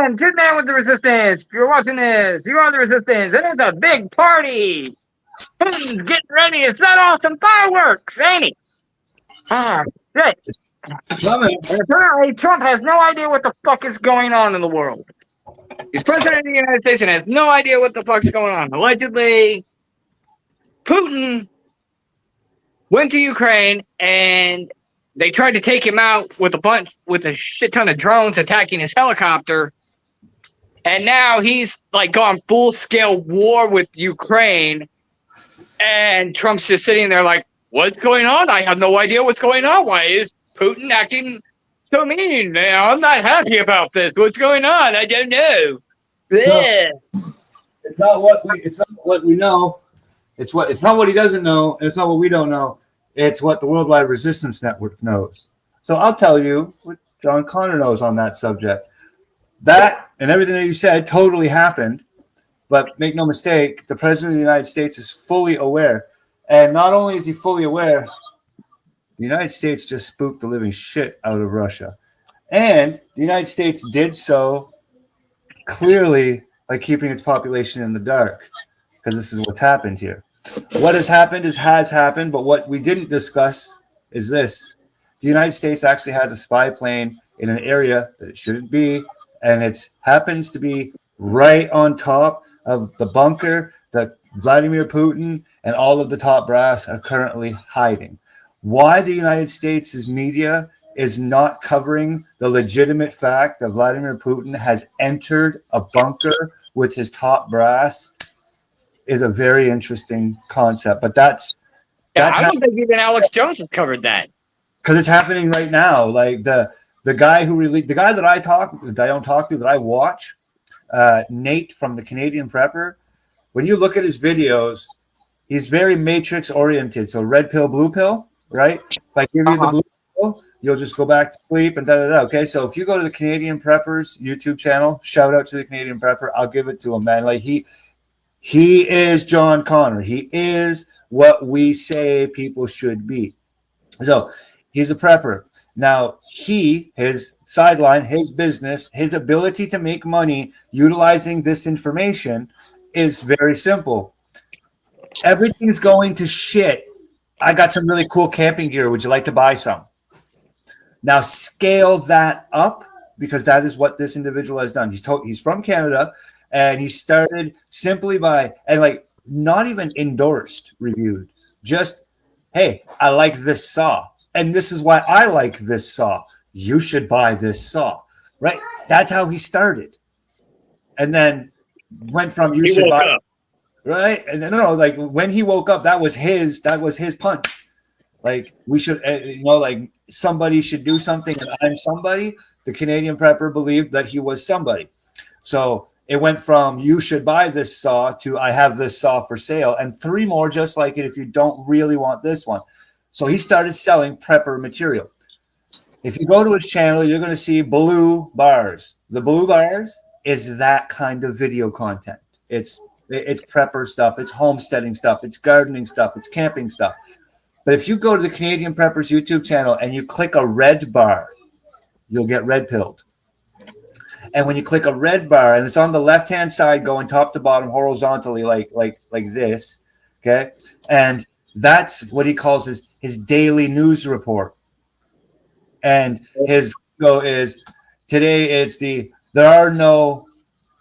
everyone, Tin Man with the Resistance. If you're watching this, you are the Resistance. It is a big party. Putin's getting ready. It's not awesome fireworks, ain't it? Ah, shit. Coming. And apparently, Trump has no idea what the fuck is going on in the world. He's president of the United States and has no idea what the fuck's going on. Allegedly, Putin went to Ukraine and they tried to take him out with a shit ton of drones attacking his helicopter. And now he's like gone full scale war with Ukraine. And Trump's just sitting there like, what's going on? I have no idea what's going on. Why is Putin acting so mean? I'm not happy about this. What's going on? I don't know. No, it's not what we know. It's not what he doesn't know, and it's not what we don't know. It's what the Worldwide Resistance Network knows. So I'll tell you what John Connor knows on that subject. That and everything that you said totally happened, but make no mistake, the President of the United States is fully aware. And not only is he fully aware, the United States just spooked the living shit out of Russia. And the United States did so clearly by keeping its population in the dark, because this is what's happened here. What has happened, but what we didn't discuss is this. The United States actually has a spy plane in an area that it shouldn't be, and it happens to be right on top of the bunker that Vladimir Putin and all of the top brass are currently hiding. Why the United States' media is not covering the legitimate fact that Vladimir Putin has entered a bunker with his top brass is a very interesting concept. But that's I don't think even Alex Jones has covered that. Because it's happening right now. Like the guy that I don't talk to, that I watch, Nate from the Canadian Prepper, when you look at his videos, he's very matrix oriented. So red pill, blue pill, right? If I give you the blue pill, you'll just go back to sleep and da-da-da. Okay, so if you go to the Canadian Prepper's YouTube channel, shout out to the Canadian Prepper, I'll give it to him, man. Like he is John Connor. He is what we say people should be. So he's a prepper. Now, his sideline, his business, his ability to make money utilizing this information is very simple. Everything's going to shit. I got some really cool camping gear. Would you like to buy some? Now, scale that up, because that is what this individual has done. He's from Canada, and he started simply by, and like not even endorsed, reviewed, just, hey, I like this saw. And this is why I like this saw. You should buy this saw, right? That's how he started. And then went from you should buy, right? And then like when he woke up, that was his punch. Like we should, like somebody should do something, and I'm somebody. The Canadian Prepper believed that he was somebody. So it went from you should buy this saw to I have this saw for sale, and 3 more just like it if you don't really want this one. So he started selling prepper material. If you go to his channel, you're going to see blue bars. The blue bars is that kind of video content. It's prepper stuff. It's homesteading stuff. It's gardening stuff. It's camping stuff. But if you go to the Canadian Prepper's YouTube channel and you click a red bar, you'll get red pilled. And when you click a red bar, and it's on the left-hand side going top to bottom horizontally like this, okay? And that's what he calls his daily news report. And his go is, today it's there are no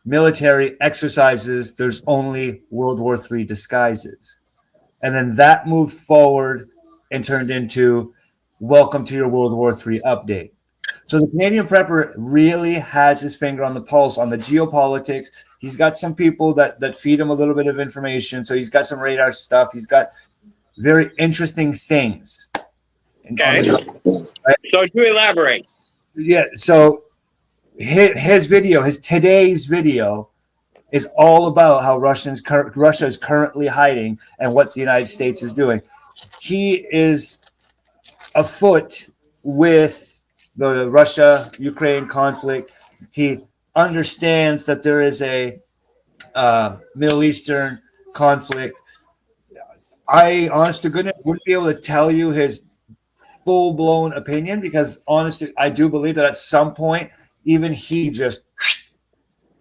military exercises, there's only World War III disguises. And then that moved forward and turned into welcome to your World War III update. So the Canadian Prepper really has his finger on the pulse on the geopolitics. He's got some people that feed him a little bit of information. So he's got some radar stuff. He's got very interesting things. Okay. Right? So to elaborate. Yeah. So his video, his today's video, is all about how Russia is currently hiding and what the United States is doing. He is afoot with the Russia-Ukraine conflict. He understands that there is a Middle Eastern conflict. I, honest to goodness, wouldn't be able to tell you his full-blown opinion, because honestly, I do believe that at some point, even he just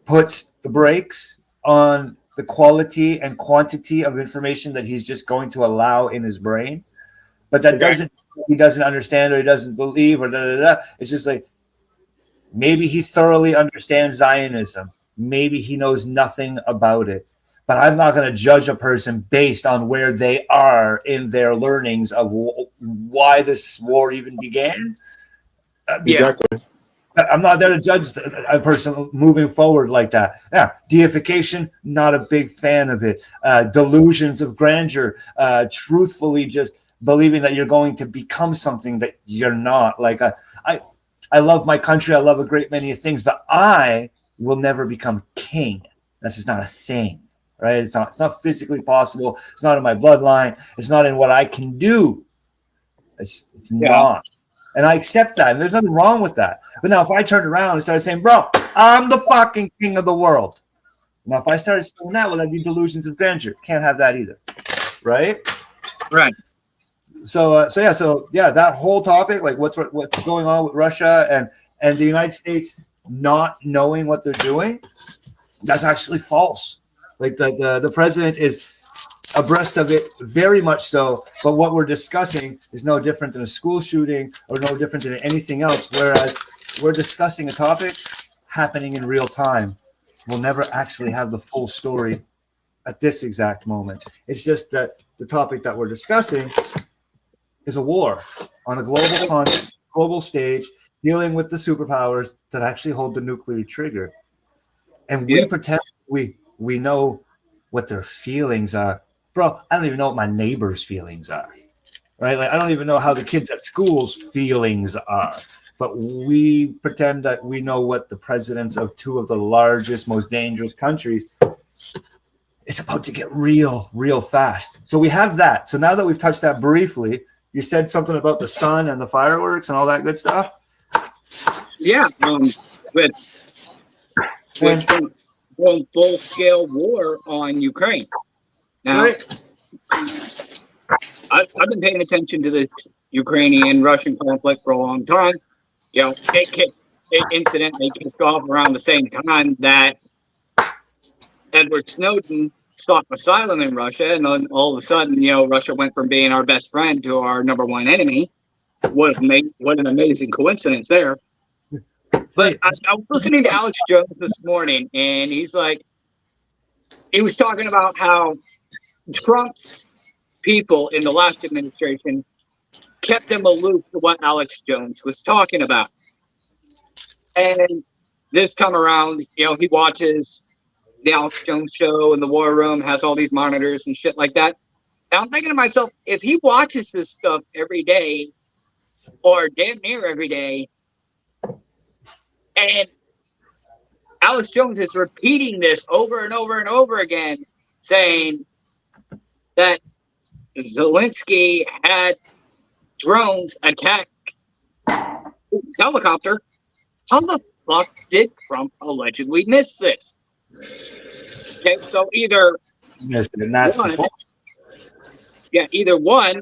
puts the brakes on the quality and quantity of information that he's just going to allow in his brain. But that doesn't, he doesn't understand or he doesn't believe or da, da, da. It's just like, maybe he thoroughly understands Zionism. Maybe he knows nothing about it. But I'm not going to judge a person based on where they are in their learnings of why this war even began. Exactly. I'm not there to judge a person moving forward like that. Yeah, deification, not a big fan of it. Delusions of grandeur, truthfully just believing that you're going to become something that you're not. Like I love my country. I love a great many things, but I will never become king. That's just not a thing, right? It's not physically possible. It's not in my bloodline. It's not in what I can do. It's not. And I accept that. And there's nothing wrong with that. But now if I turned around and started saying, bro, I'm the fucking king of the world. Now, if I started saying that, well, that'd be delusions of grandeur. Can't have that either. Right? Right. So that whole topic, like what's going on with Russia and the United States not knowing what they're doing, that's actually false. Like the president is abreast of it, very much so. But what we're discussing is no different than a school shooting or no different than anything else. Whereas we're discussing a topic happening in real time. We'll never actually have the full story at this exact moment. It's just that the topic that we're discussing is a war on a global stage, dealing with the superpowers that actually hold the nuclear trigger. And we pretend we know what their feelings are. Bro, I don't even know what my neighbor's feelings are, right? Like, I don't even know how the kids at school's feelings are, but we pretend that we know what the presidents of two of the largest, most dangerous countries. It's about to get real fast. So we have that. So now that we've touched that briefly, you said something about the sun and the fireworks and all that good stuff. Yeah, with full scale war on Ukraine. Now, Right. I've been paying attention to the Ukrainian Russian conflict for a long time. You know, it incident they kicked off around the same time that Edward Snowden sought asylum in Russia, and then all of a sudden, you know, Russia went from being our best friend to our number one enemy. What an amazing coincidence there. But I was listening to Alex Jones this morning, and he was talking about how Trump's people in the last administration kept them aloof to what Alex Jones was talking about. And this time around, you know, he watches the Alex Jones show in the War Room, has all these monitors and shit like that. Now I'm thinking to myself, if he watches this stuff every day, or damn near every day, and Alex Jones is repeating this over and over and over again, saying that Zelensky had drones attack his helicopter. How the fuck did Trump allegedly miss this? Okay, so either one,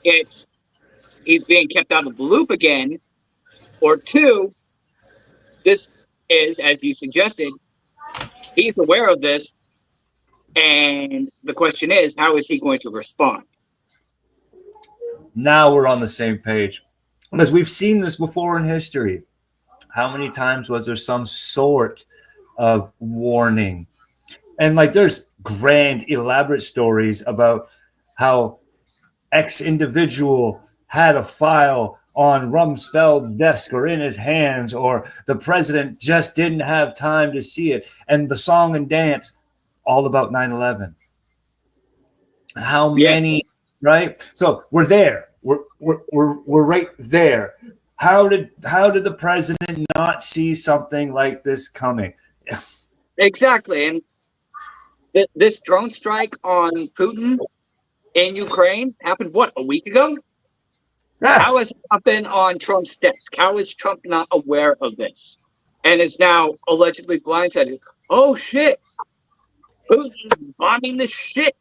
he's being kept out of the loop again, or two, this is, as you suggested, he's aware of this, and the question is, how is he going to respond? Now we're on the same page. Because we've seen this before in history. How many times was there some sort of warning? And like there's grand, elaborate stories about how X individual had a file on Rumsfeld's desk or in his hands, or the president just didn't have time to see it. And the song and dance, all about 9/11. How many, right? So we're there. We're right there. How did the president not see something like this coming? Exactly. And this drone strike on Putin in Ukraine happened, what, a week ago? Yeah. How has it not been on Trump's desk? How is Trump not aware of this? And is now allegedly blindsided. Oh, shit. Putin's bombing the shit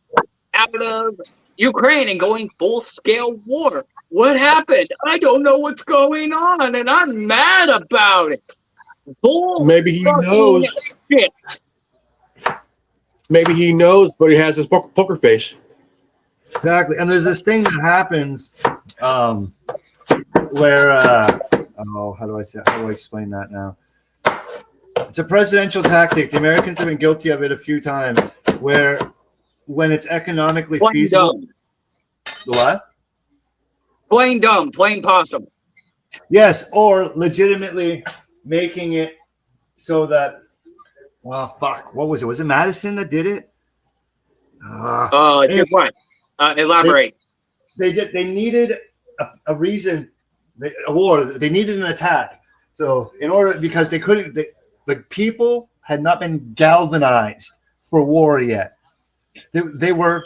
out of Ukraine and going full-scale war. What happened? I don't know what's going on, and I'm mad about it. Bull Maybe he fucking knows. shit. Maybe he knows, but he has his poker face. Exactly. And there's this thing that happens where how do I explain that now? It's a presidential tactic. The Americans have been guilty of it a few times, where when it's economically Plain feasible. dumb. What? Plain dumb. Plain possible. Yes, or legitimately making it so that. Oh fuck! What was it? Was it Madison that did it? Did what? Elaborate. They needed a reason, a war. They needed an attack. So in order, because they couldn't, the people had not been galvanized for war yet. They were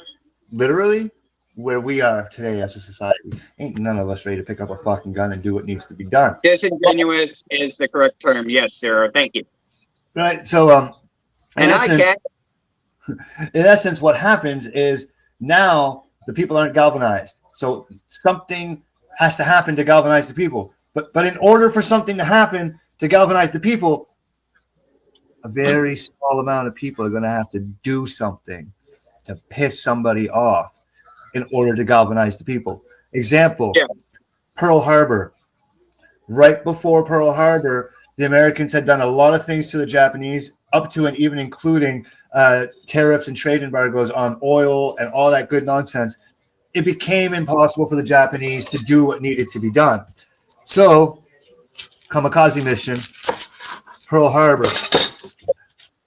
literally where we are today as a society. Ain't none of us ready to pick up a fucking gun and do what needs to be done. Disingenuous is the correct term. Yes, Sarah. Thank you. Right. So And I can't. in essence, what happens is now the people aren't galvanized. So something has to happen to galvanize the people. But in order for something to happen to galvanize the people, a very small amount of people are going to have to do something to piss somebody off in order to galvanize the people. Example, Yeah. Pearl Harbor. Right before Pearl Harbor, the Americans had done a lot of things to the Japanese, up to and even including tariffs and trade embargoes on oil and all that good nonsense. It became impossible for the Japanese to do what needed to be done. So, kamikaze mission, Pearl Harbor.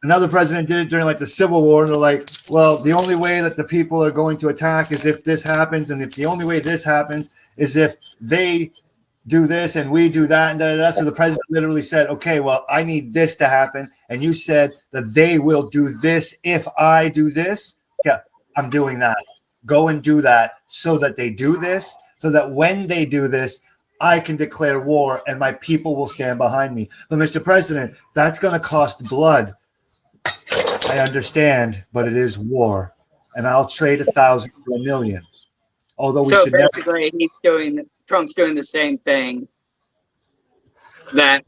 Another president did it during like the Civil War, and they're like, well, the only way that the people are going to attack is if this happens, and if the only way this happens is if they do this and we do that, and da, da, da. So the president literally said, okay, well, I need this to happen, and you said that they will do this if I do this. Yeah, I'm doing that. Go and do that so that they do this, so that when they do this, I can declare war and my people will stand behind me. But Mr. President, that's going to cost blood. I understand, but it is war, and I'll trade 1,000 for 1,000,000. Although we So should never. basically, Trump's doing the same thing that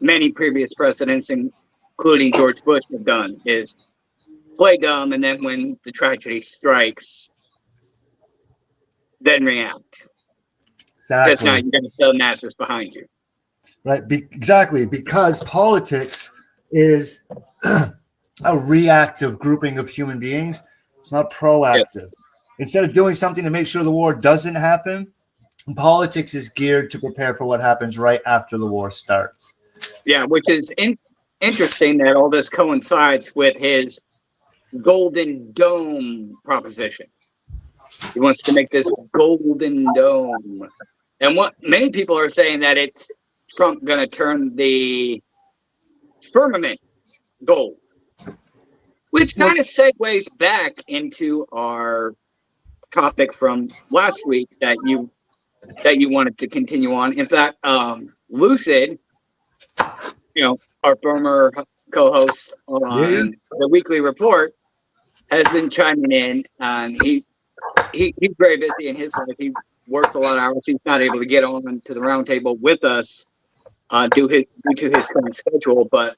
many previous presidents, including George Bush, have done: is play dumb, and then when the tragedy strikes, then react. Exactly. Because now you're going to kill masses behind you. Right, exactly, because politics is a reactive grouping of human beings. It's not proactive. Yes. Instead of doing something to make sure the war doesn't happen, politics is geared to prepare for what happens right after the war starts. Yeah, which is interesting that all this coincides with his Golden Dome proposition. He wants to make this Golden Dome. And what many people are saying that it's Trump going to turn the firmament gold, which kind of segues back into our topic from last week that you wanted to continue on. In fact, Lucid, our former co-host on the Weekly Report, has been chiming in, and he's very busy in his life. He works a lot of hours. He's not able to get on to the roundtable with us due to his current schedule, but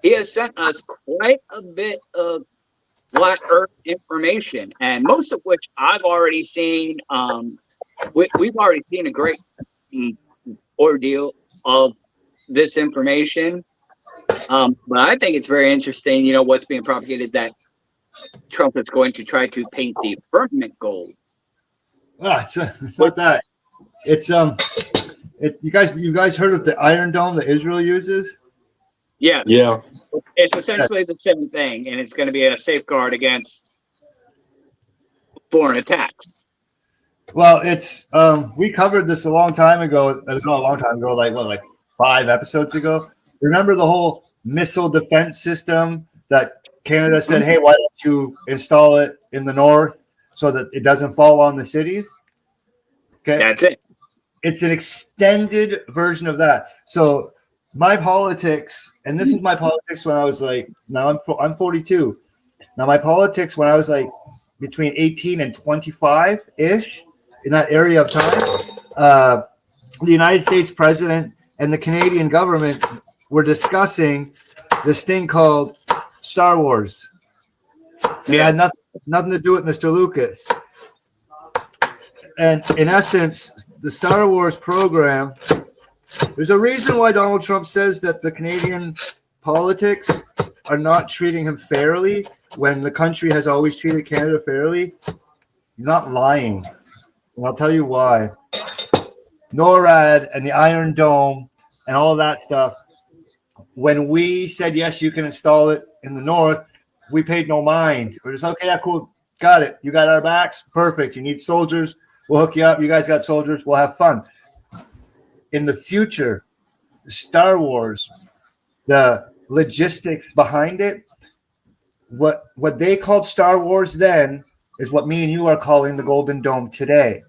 he has sent us quite a bit of flat Earth information, and most of which I've already seen. We've already seen a great ordeal of this information, but I think it's very interesting. What's being propagated that Trump is going to try to paint the firmament gold. Oh, it's not that. It's you guys heard of the Iron Dome that Israel uses? Yeah. Yeah. It's essentially the same thing, and it's going to be a safeguard against foreign attacks. Well, it's we covered this a long time ago. Not a long time ago, like 5 episodes ago. Remember the whole missile defense system that Canada said, hey, why don't you install it in the north so that it doesn't fall on the cities? Okay. That's it. It's an extended version of that. So my politics, and this is my politics when I was like, now I'm 42. Now my politics when I was like between 18 and 25-ish, in that area of time, the United States president and the Canadian government were discussing this thing called Star Wars. It had nothing to do with Mr. Lucas. And in essence, the Star Wars program, there's a reason why Donald Trump says that the Canadian politics are not treating him fairly when the country has always treated Canada fairly. He's not lying. And I'll tell you why. NORAD and the Iron Dome and all that stuff, when we said, yes, you can install it in the north, we paid no mind. We're just, okay, yeah, cool, got it. You got our backs? Perfect. You need soldiers? We'll hook you up. You guys got soldiers? We'll have fun. In the future, Star Wars, the logistics behind it, what they called Star Wars then is what me and you are calling the Golden Dome today.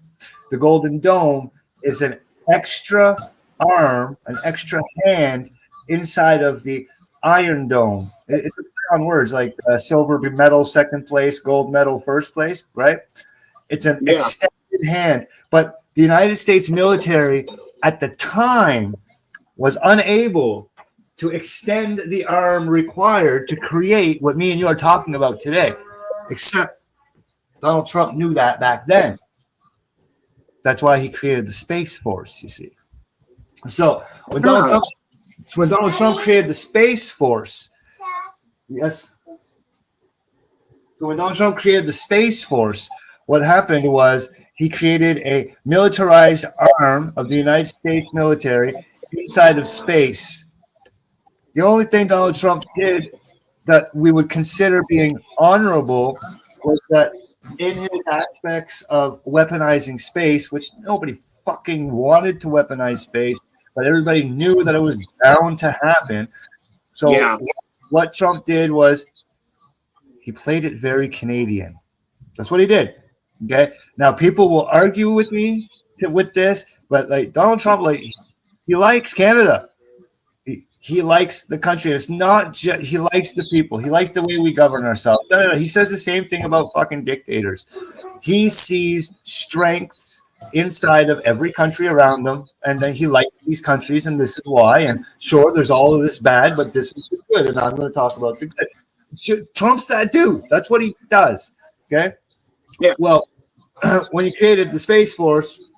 The Golden Dome is an extra arm, an extra hand inside of the Iron Dome. It's a play on words, like silver medal second place, gold medal first place, right? It's an extended hand. But the United States military at the time was unable to extend the arm required to create what me and you are talking about today. Except Donald Trump knew that back then. That's why he created the Space Force, you see. So when Donald Trump created the Space Force, yes. So when Donald Trump created the Space Force, what happened was he created a militarized arm of the United States military inside of space. The only thing Donald Trump did that we would consider being honorable was that in his aspects of weaponizing space, which nobody fucking wanted to weaponize space, but everybody knew that it was bound to happen. So what Trump did was he played it very Canadian. That's what he did. Okay. Now people will argue with me with this, but like Donald Trump, like he likes Canada. He likes the country. It's not just he likes the people. He likes the way we govern ourselves. He says the same thing about fucking dictators. He sees strengths inside of every country around him, and then he likes these countries, and this is why. And sure, there's all of this bad, but this is good, and I'm going to talk about the good. Trump's that dude. That's what he does. Okay. Yeah. Well, when he created the Space Force,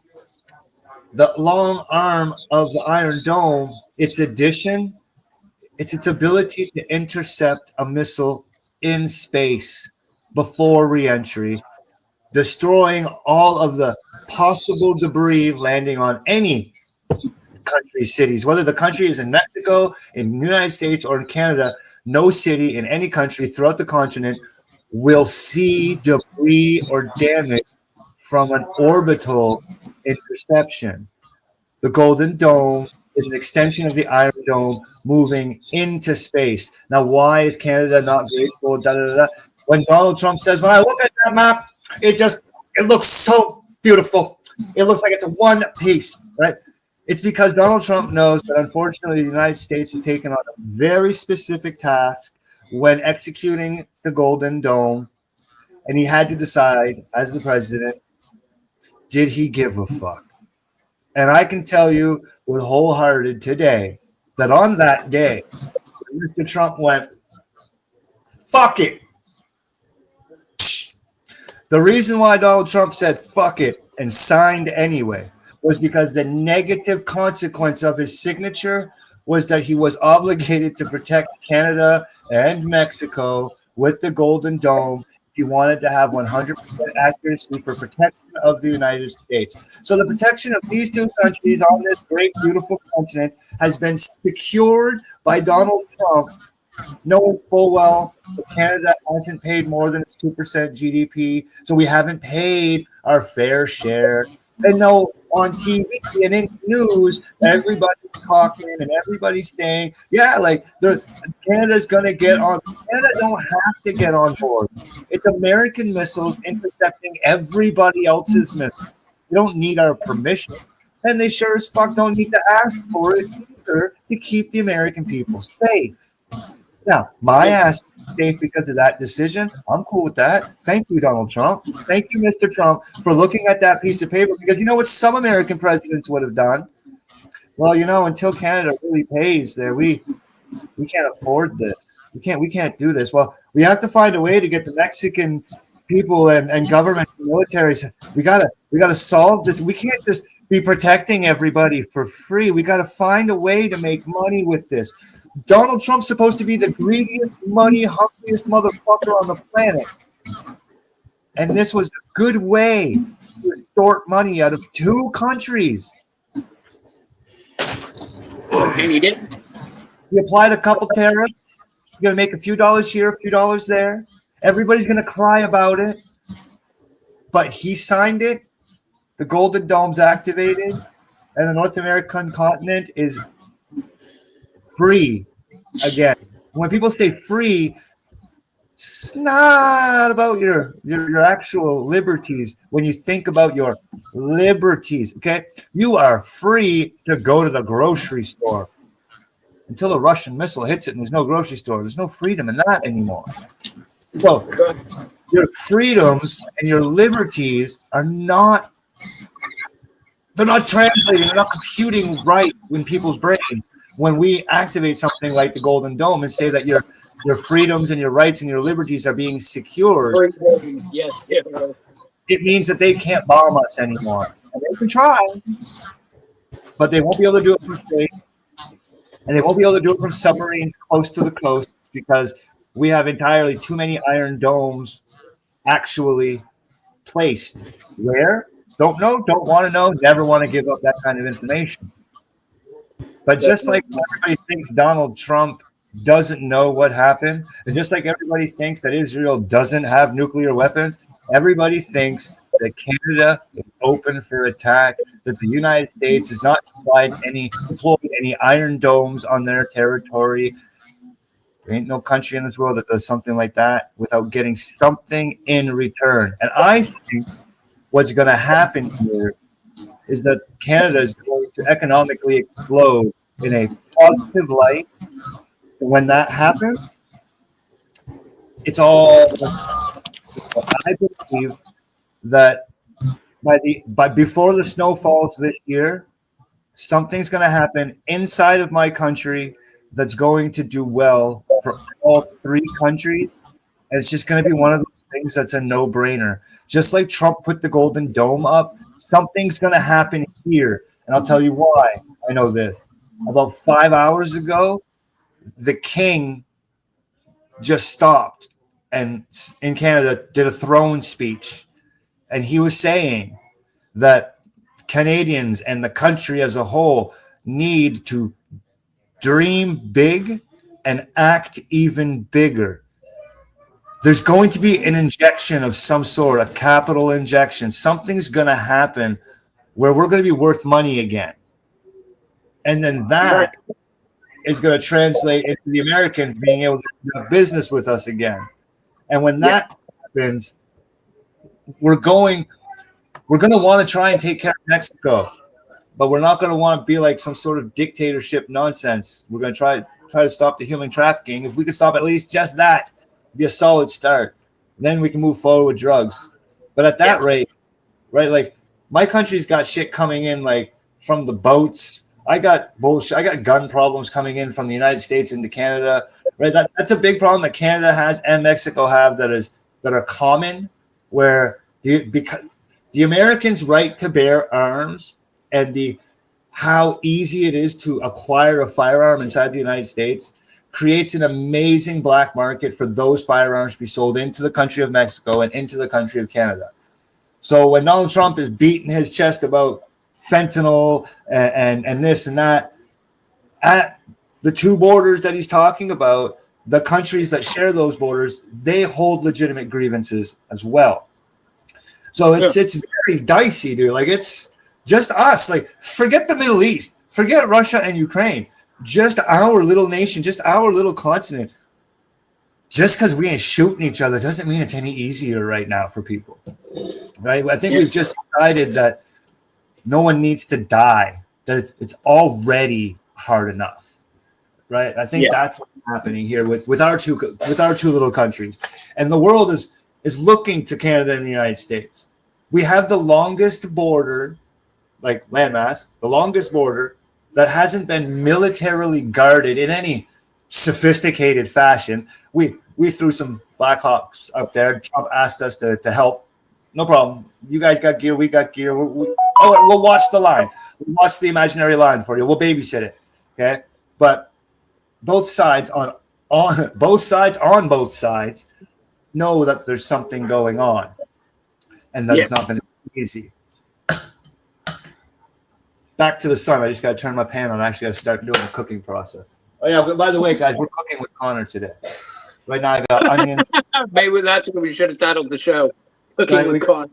the long arm of the Iron Dome, its addition, it's its ability to intercept a missile in space before reentry, destroying all of the possible debris landing on any country's cities, whether the country is in Mexico, in the United States, or in Canada. No city in any country throughout the continent will see debris or damage from an orbital interception. The Golden Dome is an extension of the Iron Dome moving into space. Now, why is Canada not grateful? When Donald Trump says, when I look at that map, it looks so beautiful. It looks like it's a one piece, right? It's because Donald Trump knows that unfortunately the United States has taken on a very specific task when executing the Golden Dome, and he had to decide as the president, did he give a fuck? And I can tell you with wholehearted today that on that day, Mr. Trump went, fuck it. The reason why Donald Trump said fuck it and signed anyway was because the negative consequence of his signature was that he was obligated to protect Canada and Mexico with the Golden Dome. He wanted to have 100% accuracy for protection of the United States. So the protection of these two countries on this great, beautiful continent has been secured by Donald Trump, knowing full well that Canada hasn't paid more than 2% GDP, so we haven't paid our fair share. And no, on TV and in news, everybody's talking and everybody's saying, yeah, like Canada's going to get on. Canada don't have to get on board. It's American missiles intercepting everybody else's missiles. We don't need our permission. And they sure as fuck don't need to ask for it either to keep the American people safe. Now, my ass is safe because of that decision. I'm cool with that. Thank you, Donald Trump. Thank you, Mr. Trump, for looking at that piece of paper. Because you know what some American presidents would have done? Well, until Canada really pays there, we can't afford this. We can't do this. Well, we have to find a way to get the Mexican people and government and militaries. We gotta solve this. We can't just be protecting everybody for free. We gotta find a way to make money with this. Donald Trump's supposed to be the greediest, money hungriest motherfucker on the planet. And this was a good way to extort money out of two countries. And he did. He applied a couple tariffs. He's going to make a few dollars here, a few dollars there. Everybody's going to cry about it. But he signed it. The Golden Dome's activated. And the North American continent is free again. When people say free, it's not about your actual liberties. When you think about your liberties, okay? You are free to go to the grocery store. Until a Russian missile hits it and there's no grocery store, there's no freedom in that anymore. So your freedoms and your liberties are not, they're not translating, they're not computing right in people's brains. When we activate something like the Golden Dome and say that your freedoms and your rights and your liberties are being secured, Yes. it means that they can't bomb us anymore. And they can try, but they won't be able to do it from space. And they won't be able to do it from submarines close to the coast because we have entirely too many iron domes actually placed. Where? Don't know, don't want to know, never want to give up that kind of information. But just like everybody thinks Donald Trump doesn't know what happened, and just like everybody thinks that Israel doesn't have nuclear weapons, everybody thinks that Canada is open for attack, that the United States has not deployed any iron domes on their territory. There ain't no country in this world that does something like that without getting something in return. And I think what's going to happen here is that Canada is going to economically explode in a positive light. And when that happens, it's all. I believe that before the snow falls this year, something's going to happen inside of my country that's going to do well for all three countries, and it's just going to be one of those things that's a no-brainer. Just like Trump put the Golden Dome up, something's going to happen here, and I'll tell you why. I know this. About 5 hours ago, the King just stopped and in Canada did a throne speech. And he was saying that Canadians and the country as a whole need to dream big and act even bigger. There's going to be an injection of some sort, a capital injection. Something's going to happen where we're going to be worth money again. And then that is going to translate into the Americans being able to do business with us again. And when that happens, we're going to want to try and take care of Mexico, but we're not going to want to be like some sort of dictatorship nonsense. We're going to try to stop the human trafficking. If we can stop at least just that, it'd be a solid start. Then we can move forward with drugs. But at that rate, right, like my country's got shit coming in like from the boats. I got bullshit. I got gun problems coming in from the United States into Canada. Right, that's a big problem that Canada has and Mexico have that are common, where the Americans' right to bear arms and how easy it is to acquire a firearm inside the United States creates an amazing black market for those firearms to be sold into the country of Mexico and into the country of Canada. So when Donald Trump is beating his chest about fentanyl and this and that, at the two borders that he's talking about, the countries that share those borders, they hold legitimate grievances as well. So it's very dicey, dude. Like, it's just us. Like, forget the Middle East. Forget Russia and Ukraine. Just our little nation, just our little continent. Just because we ain't shooting each other doesn't mean it's any easier right now for people. Right? I think we've just decided that no one needs to die, that it's already hard enough. Right? I think that's what's happening here with our two little countries. And the world is looking to Canada and the United States. We have the longest border, like landmass, the longest border, that hasn't been militarily guarded in any sophisticated fashion. We threw some Blackhawks up there. Trump asked us to help. No problem. You guys got gear. We got gear. We'll watch the line. We'll watch the imaginary line for you. We'll babysit it. Okay, but both sides on both sides know that there's something going on, and that it's not going to be easy. Back to the sun. I just got to turn my pan on. I actually got to start doing the cooking process. Oh yeah. By the way, guys, we're cooking with Connor today. Right now, I got onions. Maybe that's what we should have titled the show. Cooking with Connor.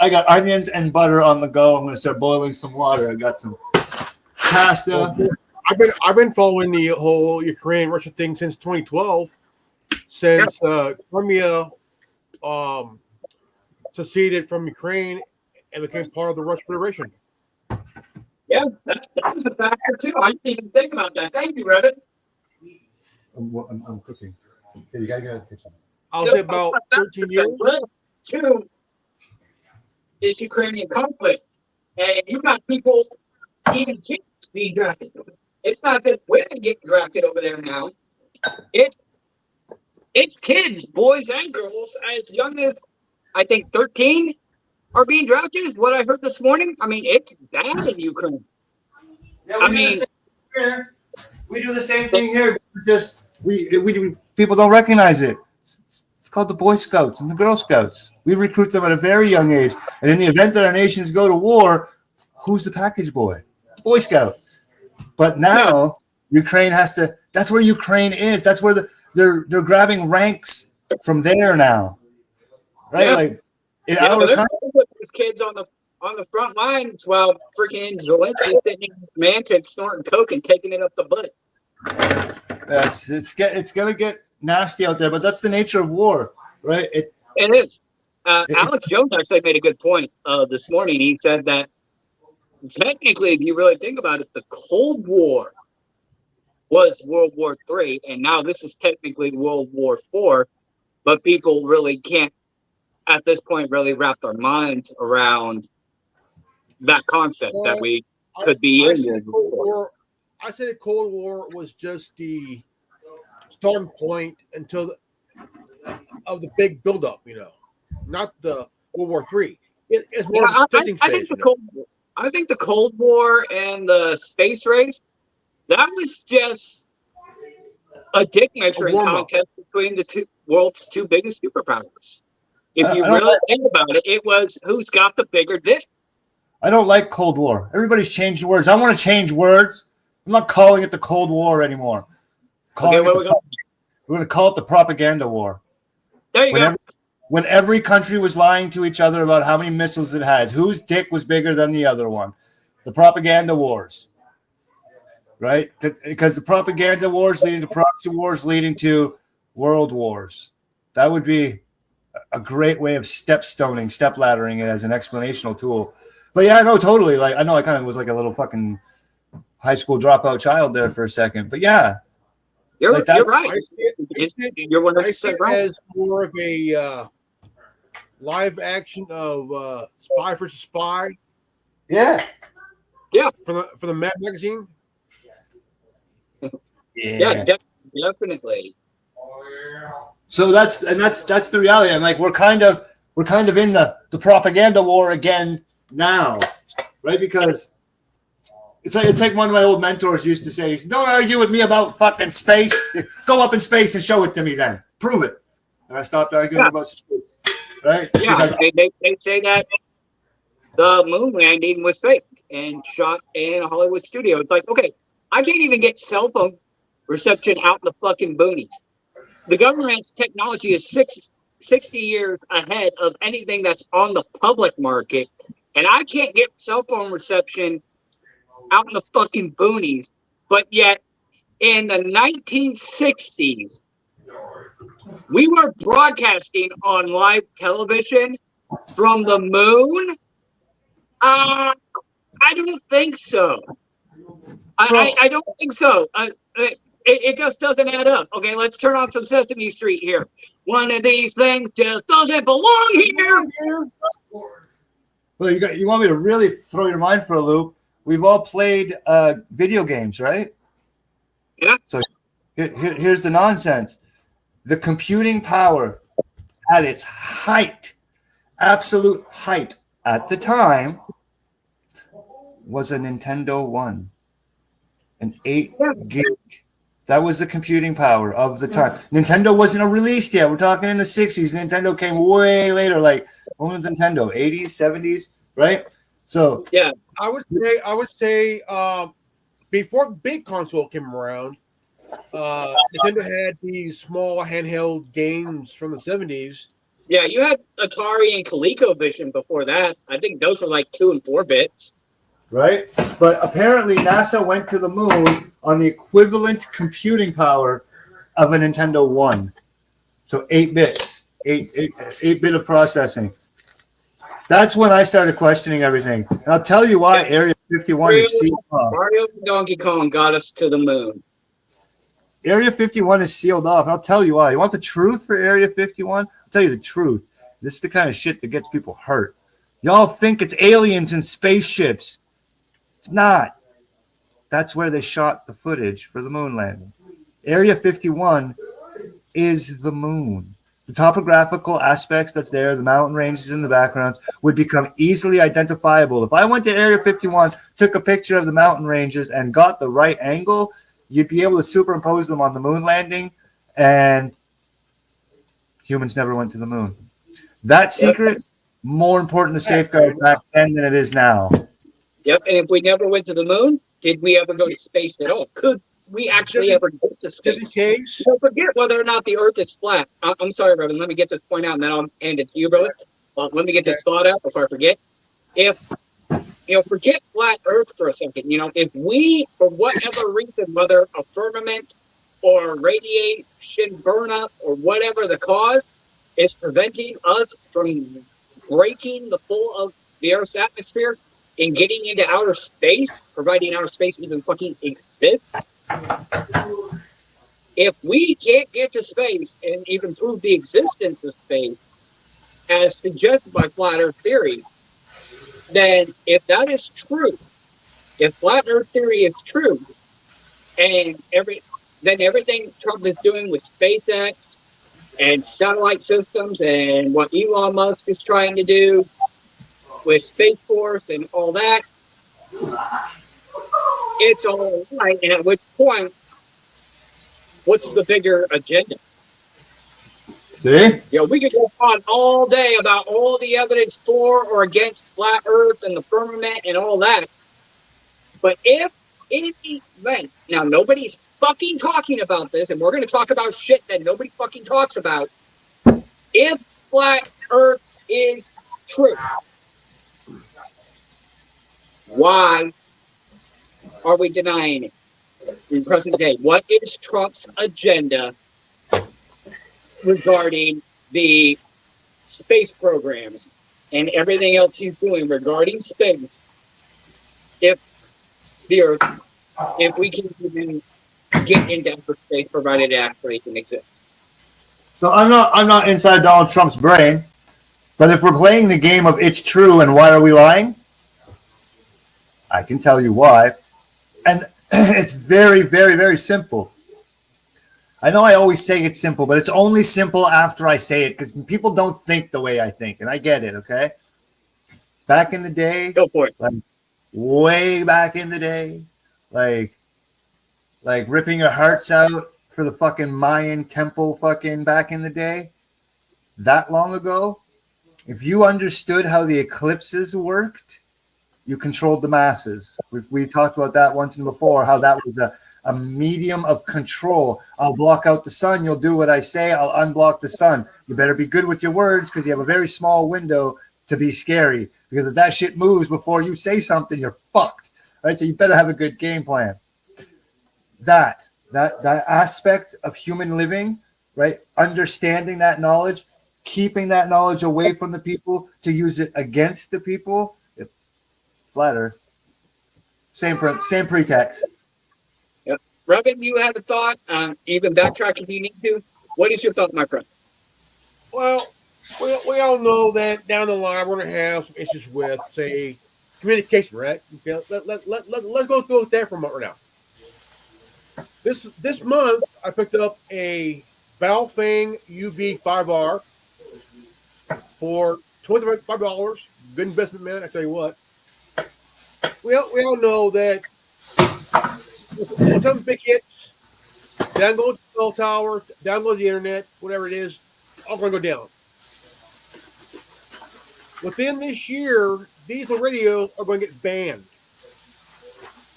I got onions and butter on the go. I'm going to start boiling some water. I got some pasta. I've been following the whole Ukrainian Russian thing since 2012, since Crimea seceded from Ukraine and became part of the Russian Federation. Yeah, that was a factor too. I didn't even think about that. Thank you, Reddit. I'm cooking. You gotta go to the kitchen. I was about 13 years. Two is Ukrainian conflict, and you got people, even kids, being drafted. It's not that women get drafted over there now. It's kids, boys and girls, as young as I think 13 are being drafted. Is what I heard this morning. I mean, it's bad in Ukraine. Yeah, we do the same thing here. Just we people don't recognize it. It's called the Boy Scouts and the Girl Scouts. We recruit them at a very young age, and in the event that our nations go to war, who's the package boy? The Boy Scout. But now Ukraine has to. That's where Ukraine is. That's where they're grabbing ranks from there now, right? Yeah. Like in our country, these kids on the front lines while freaking Zelensky's sitting in his mansion snorting coke and taking it up the butt. It's gonna get nasty out there, but that's the nature of war, right? It is. Alex Jones actually made a good point this morning. He said that technically, if you really think about it, the Cold War was World War III, and now this is technically World War IV, but people really can't, at this point, really wrap their minds around that concept that we could be in World War. I say the Cold War was just the starting point until of the big buildup, not the World War III. It's more of a testing phase. I think the Cold War and the space race, that was just a dick measuring contest between the world's two biggest superpowers. If you really think about it, it was who's got the bigger dick. I don't like Cold War. Everybody's changed words. I want to change words. I'm not calling it the Cold War anymore. We're going to call it the propaganda war. There you go. When every country was lying to each other about how many missiles it had, whose dick was bigger than the other one. The propaganda wars, right? Because the propaganda wars leading to proxy wars leading to world wars. That would be a great way of step laddering it as an explanational tool. But yeah, no, totally. Like I know I kind of was like a little fucking high school dropout child there for a second. But yeah. You're right. You're 100% right. As more of a live action of Spy versus Spy. Yeah. For the Mad magazine. Yeah, definitely. So that's the reality. And like we're kind of in the propaganda war again now, right? Because it's like one of my old mentors used to say, "Don't argue with me about fucking space. Go up in space and show it to me then. Prove it." And I stopped arguing about space. Right? Yeah, they say that the moon landing was fake and shot in a Hollywood studio. It's like, okay, I can't even get cell phone reception out in the fucking boonies. The government's technology is 60 years ahead of anything that's on the public market, and I can't get cell phone reception out in the fucking boonies. But yet, in the 1960s, we were broadcasting on live television from the moon. I don't think so. I don't think so. It just doesn't add up. Okay, let's turn on some Sesame Street here. One of these things just doesn't belong here. Well, you want me to really throw your mind for a loop? we've all played video games, right? Yeah. So here's the nonsense. The computing power at its height, absolute height at the time, was a Nintendo 1, an 8 gig. That was the computing power of the time. Nintendo wasn't released yet. We're talking in the 60s. Nintendo came way later. Like, when was Nintendo? 80s, 70s, right? So Yeah. I would say before big console came around, Nintendo had these small handheld games from the 70s. Yeah, you had Atari and ColecoVision before that. I think those were like 2 and 4 bits. right? But apparently NASA went to the moon on the equivalent computing power of a Nintendo 1. So 8 bits, 8 bit of processing. That's when I started questioning everything. And I'll tell you why Area 51 is sealed off. Mario and Donkey Kong got us to the moon. Area 51 is sealed off. And I'll tell you why. You want the truth for Area 51? I'll tell you the truth. This is the kind of shit that gets people hurt. Y'all think it's aliens and spaceships. It's not. That's where they shot the footage for the moon landing. Area 51 is the moon. The topographical aspects that's there, the mountain ranges in the background, would become easily identifiable. If I went to Area 51, took a picture of the mountain ranges, and got the right angle, you'd be able to superimpose them on the moon landing, and humans never went to the moon. That secret, more important to safeguard back then than it is now. Yep, and if we never went to the moon, did we ever go to space at all? Could we actually ever get to space? Just in case. Don't forget whether or not the Earth is flat. I'm sorry, Reverend. Let me get this point out, and then I'll hand it to you, brother. Let me get this thought out before I forget. If forget flat Earth for a second. If we, for whatever reason, whether a firmament or radiation burnup or whatever the cause is preventing us from breaking the full of the Earth's atmosphere and getting into outer space, providing outer space even fucking exists. If we can't get to space and even prove the existence of space, as suggested by flat Earth theory, then if that is true, if flat Earth theory is true, and then everything Trump is doing with SpaceX and satellite systems and what Elon Musk is trying to do with Space Force and all that, it's all right. And at which point, what's the bigger agenda? See? We could go on all day about all the evidence for or against flat Earth and the firmament and all that. But if in the event, now nobody's fucking talking about this, and we're going to talk about shit that nobody fucking talks about. If flat Earth is true, why are we denying it in present day? What is Trump's agenda regarding the space programs and everything else he's doing regarding space? If we can even get into outer space, provided it actually can exist. So I'm not inside Donald Trump's brain, but if we're playing the game of it's true and why are we lying, I can tell you why. And it's very, very, very simple. I know I always say it's simple, but it's only simple after I say it because people don't think the way I think, and I get it, okay? Back in the day, Go for it. like way back in the day, like ripping your hearts out for the fucking Mayan temple fucking back in the day, that long ago, if you understood how the eclipses worked, you controlled the masses. We talked about that once and before, how that was a medium of control. I'll block out the sun. You'll do what I say. I'll unblock the sun. You better be good with your words because you have a very small window to be scary. Because if that shit moves before you say something, you're fucked. Right? So you better have a good game plan. That aspect of human living, right? Understanding that knowledge, keeping that knowledge away from the people to use it against the people. Flat Earth. Same pretext. Yep. Reverend, you have a thought? Even backtrack if you need to. What is your thought, my friend? Well, we all know that down the line we're going to have some issues with, say, communication, right? Okay, let's go through that for a moment right now. This month, I picked up a Baofeng UV5R for $25. Good investment, man. I tell you what. We all know that when something big hits, down goes the cell tower, down goes the internet, whatever it is, all going to go down. Within this year, diesel radios are going to get banned.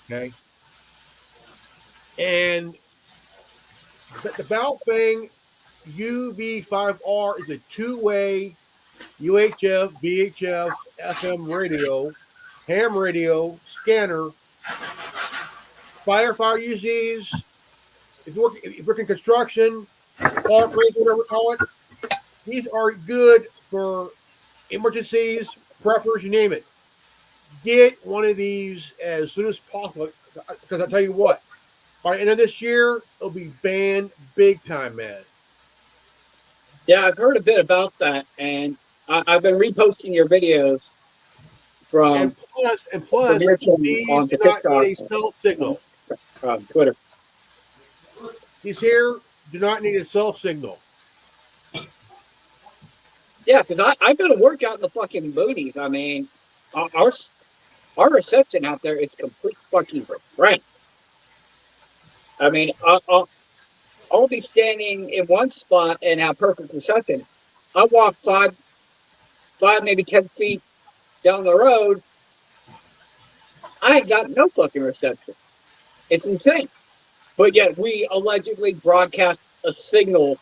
Okay. And the Baofeng UV5R is a two-way UHF, VHF, FM radio, ham radio, scanner. Firefighter use these. If you work in construction, fire break, whatever we call it, these are good for emergencies, preppers, you name it. Get one of these as soon as possible. Because I tell you what, by the end of this year, it'll be banned big time, man. Yeah, I've heard a bit about that, and I've been reposting your videos from And plus, your channel these on do not TikTok, need a cell signal. Twitter. These here do not need a cell signal. Yeah, because I've got to work out in the fucking boonies. I mean, our reception out there is complete fucking right. I mean, I'll be standing in one spot and have perfect reception. I walk five, maybe 10 feet down the road. I ain't got no fucking reception. It's insane. But yet we allegedly broadcast a signal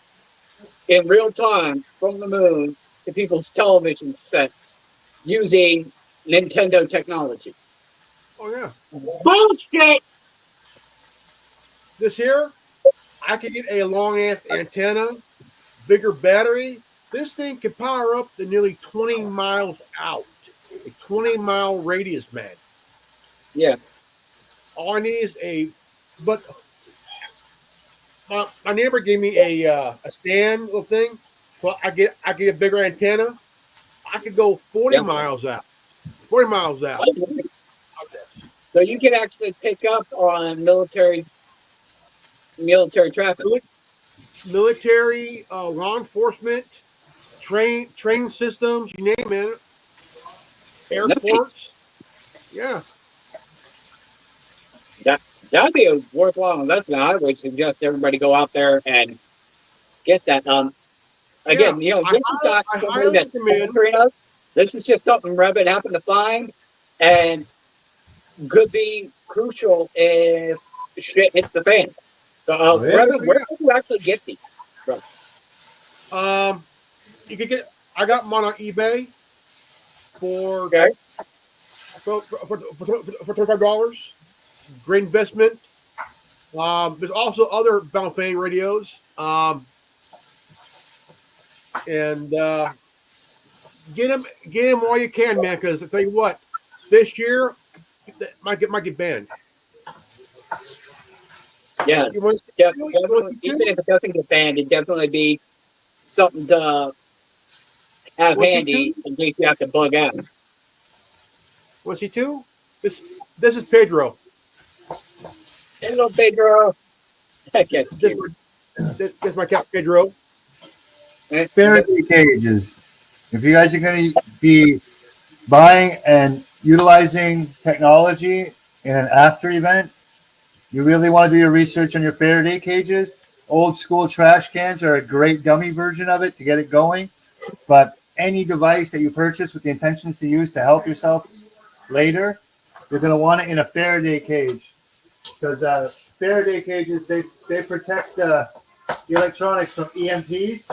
in real time from the moon to people's television sets using Nintendo technology. Oh, yeah. Bullshit! This here, I could get a long-ass antenna, bigger battery. This thing can power up to nearly 20 miles out. A 20-mile radius, man. Yeah. All I need is but my neighbor gave me a stand little thing. So I get a bigger antenna. I could go 40 miles out. 40 miles out. So you can actually pick up on military traffic. Military, law enforcement, train systems, you name it. Airports. Yeah. That'd be a worthwhile investment. I would suggest everybody go out there and get that. Again, this is not something that's sponsoring us. This is just something Revit happened to find and could be crucial if shit hits the fan. So, Revit, where do you actually get these? You could get. I got them on eBay for $25. Great investment. There's also other Baofeng radios. And get them while you can, man. Because I tell you what, this year might get banned. Yeah, even if it doesn't get banned, it'd definitely be something to have handy in case you have to bug out. Want to see two? This is Pedro. Hello, Pedro. This is my cat, Pedro. Faraday cages. If you guys are going to be buying and utilizing technology in an after event, you really want to do your research on your Faraday cages. Old school trash cans are a great dummy version of it to get it going. But any device that you purchase with the intentions to use to help yourself later, you're going to want it in a Faraday cage. Because Faraday cages, they protect the electronics from EMPs.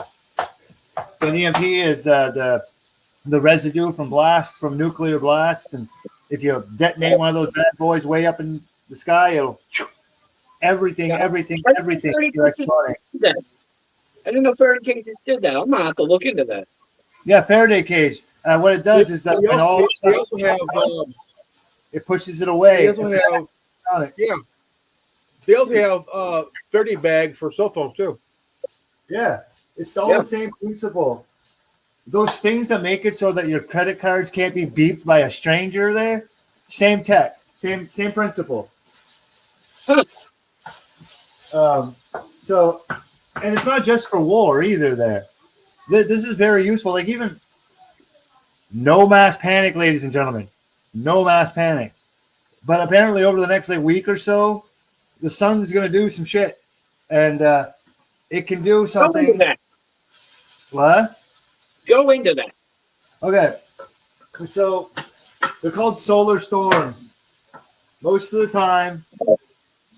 So an EMP is the residue from nuclear blast. And if you detonate one of those bad boys way up in the sky, it'll everything electronic. I didn't know Faraday cages did that. I'm going to have to look into that. Yeah, Faraday cage. What it does is that when all they also have it pushes it away. They also have They also have Faraday bags for cell phones too. Yeah, it's all the same principle. Those things that make it so that your credit cards can't be beeped by a stranger there, Same tech, same principle. So, and it's not just for war either. This is very useful. Like even no mass panic, ladies and gentlemen, no mass panic. But apparently, over the next week or so, the sun's going to do some shit, and it can do Go into something. that. What? Go into that. Okay, so they're called solar storms. Most of the time,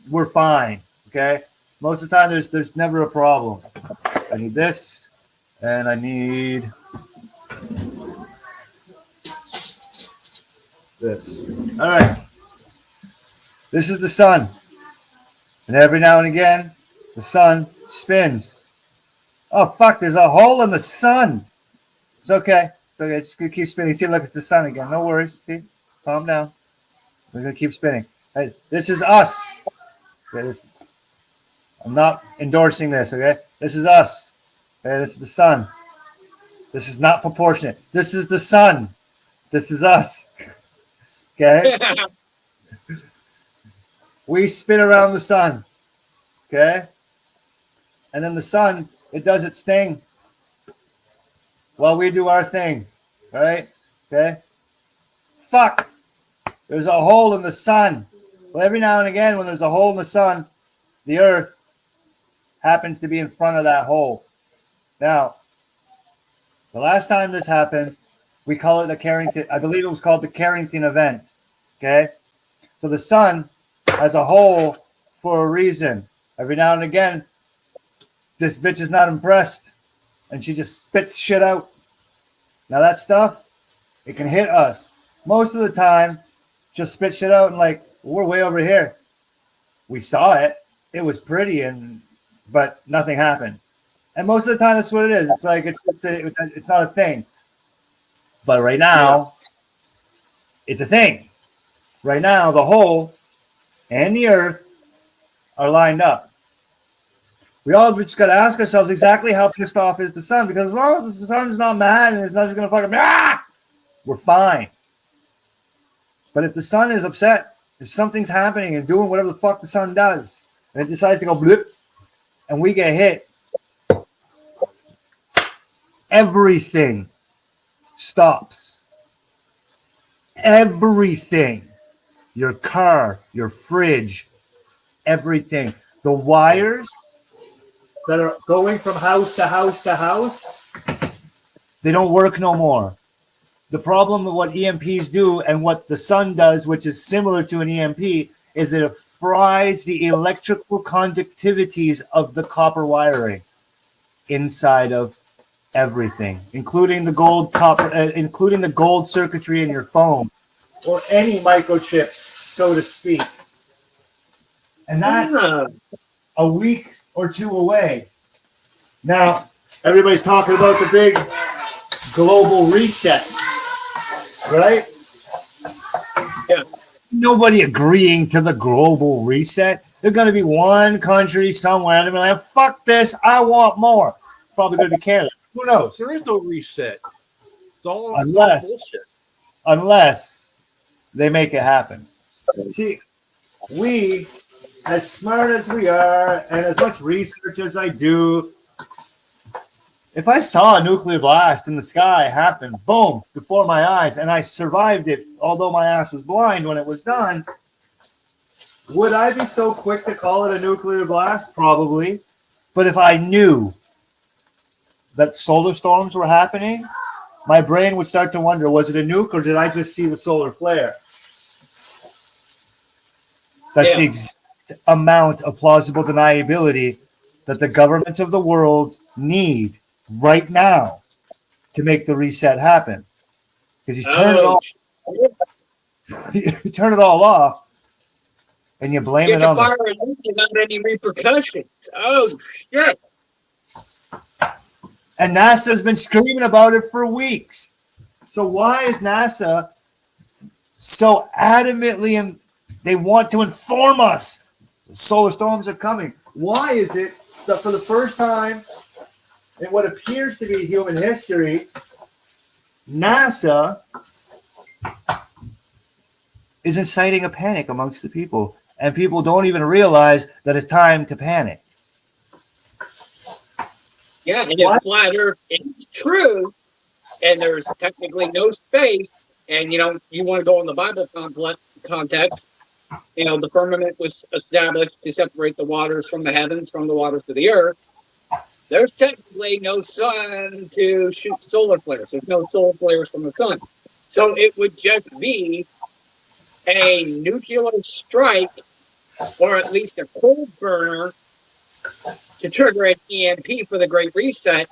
we're fine. Okay, most of the time, there's never a problem. I need this, and I need this. All right, this is the sun, and every now and again, the sun spins. Oh fuck! There's a hole in the sun. It's okay. It's okay. Just gonna keep spinning. See, look, it's the sun again. No worries. See, calm down. We're gonna keep spinning. Hey, this is us. Okay, I'm not endorsing this. Okay, this is us. Okay, this is the sun. This is not proportionate. This is the sun. This is us. Okay, we spin around the sun. Okay, and then the sun, it does its thing while we do our thing. Right? Okay. Fuck. There's a hole in the sun. Well, every now and again, when there's a hole in the sun, the Earth happens to be in front of that hole. Now, the last time this happened, we call it the Carrington. I believe it was called the Carrington event. Okay, so the sun has a hole for a reason. Every now and again, this bitch is not impressed, and she just spits shit out. Now that stuff, it can hit us. Most of the time, just spit shit out and we're way over here. We saw it. It was pretty, but nothing happened. And most of the time, that's what it is. It's like it's not a thing. But right now, it's a thing. Right now, the hole and the Earth are lined up. We all just got to ask ourselves exactly how pissed off is the sun, because as long as the sun's not mad and it's not just going to fucking we're fine. But if the sun is upset, if something's happening and doing whatever the fuck the sun does, and it decides to go blip, and we get hit, everything stops. Everything. Your car, your fridge, everything. The wires that are going from house to house to house, they don't work no more. The problem with what EMPs do and what the sun does, which is similar to an EMP, is it fries the electrical conductivities of the copper wiring inside of everything, including the gold circuitry in your phone or any microchip, so to speak. And that's a week or two away. Now, everybody's talking about the big global reset, right? Yeah. Nobody agreeing to the global reset. There's going to be one country somewhere and they're like, fuck this, I want more. Probably going to be Canada. Who knows? There is no reset. It's all Unless they make it happen. See, we, as smart as we are and as much research as I do, if I saw a nuclear blast in the sky happen, boom, before my eyes, and I survived it, although my ass was blind when it was done, would I be so quick to call it a nuclear blast? Probably. But if I knew that solar storms were happening, my brain would start to wonder, was it a nuke or did I just see the solar flare? That's the exact amount of plausible deniability that the governments of the world need right now to make the reset happen. Because you turn it off, you turn it all off, and you blame it on the without any repercussions. Oh shit! And NASA's been screaming about it for weeks. So why is NASA so adamantly they want to inform us solar storms are coming? Why is it that for the first time in what appears to be human history, NASA is inciting a panic amongst the people. And people don't even realize that it's time to panic. Yeah, and if flat Earth is true, and there's technically no space, and you want to go in the Bible context, the firmament was established to separate the waters from the heavens, from the waters of the earth. There's technically no sun to shoot solar flares. There's no solar flares from the sun. So it would just be a nuclear strike, or at least a cold burner, to trigger an EMP for the Great Reset,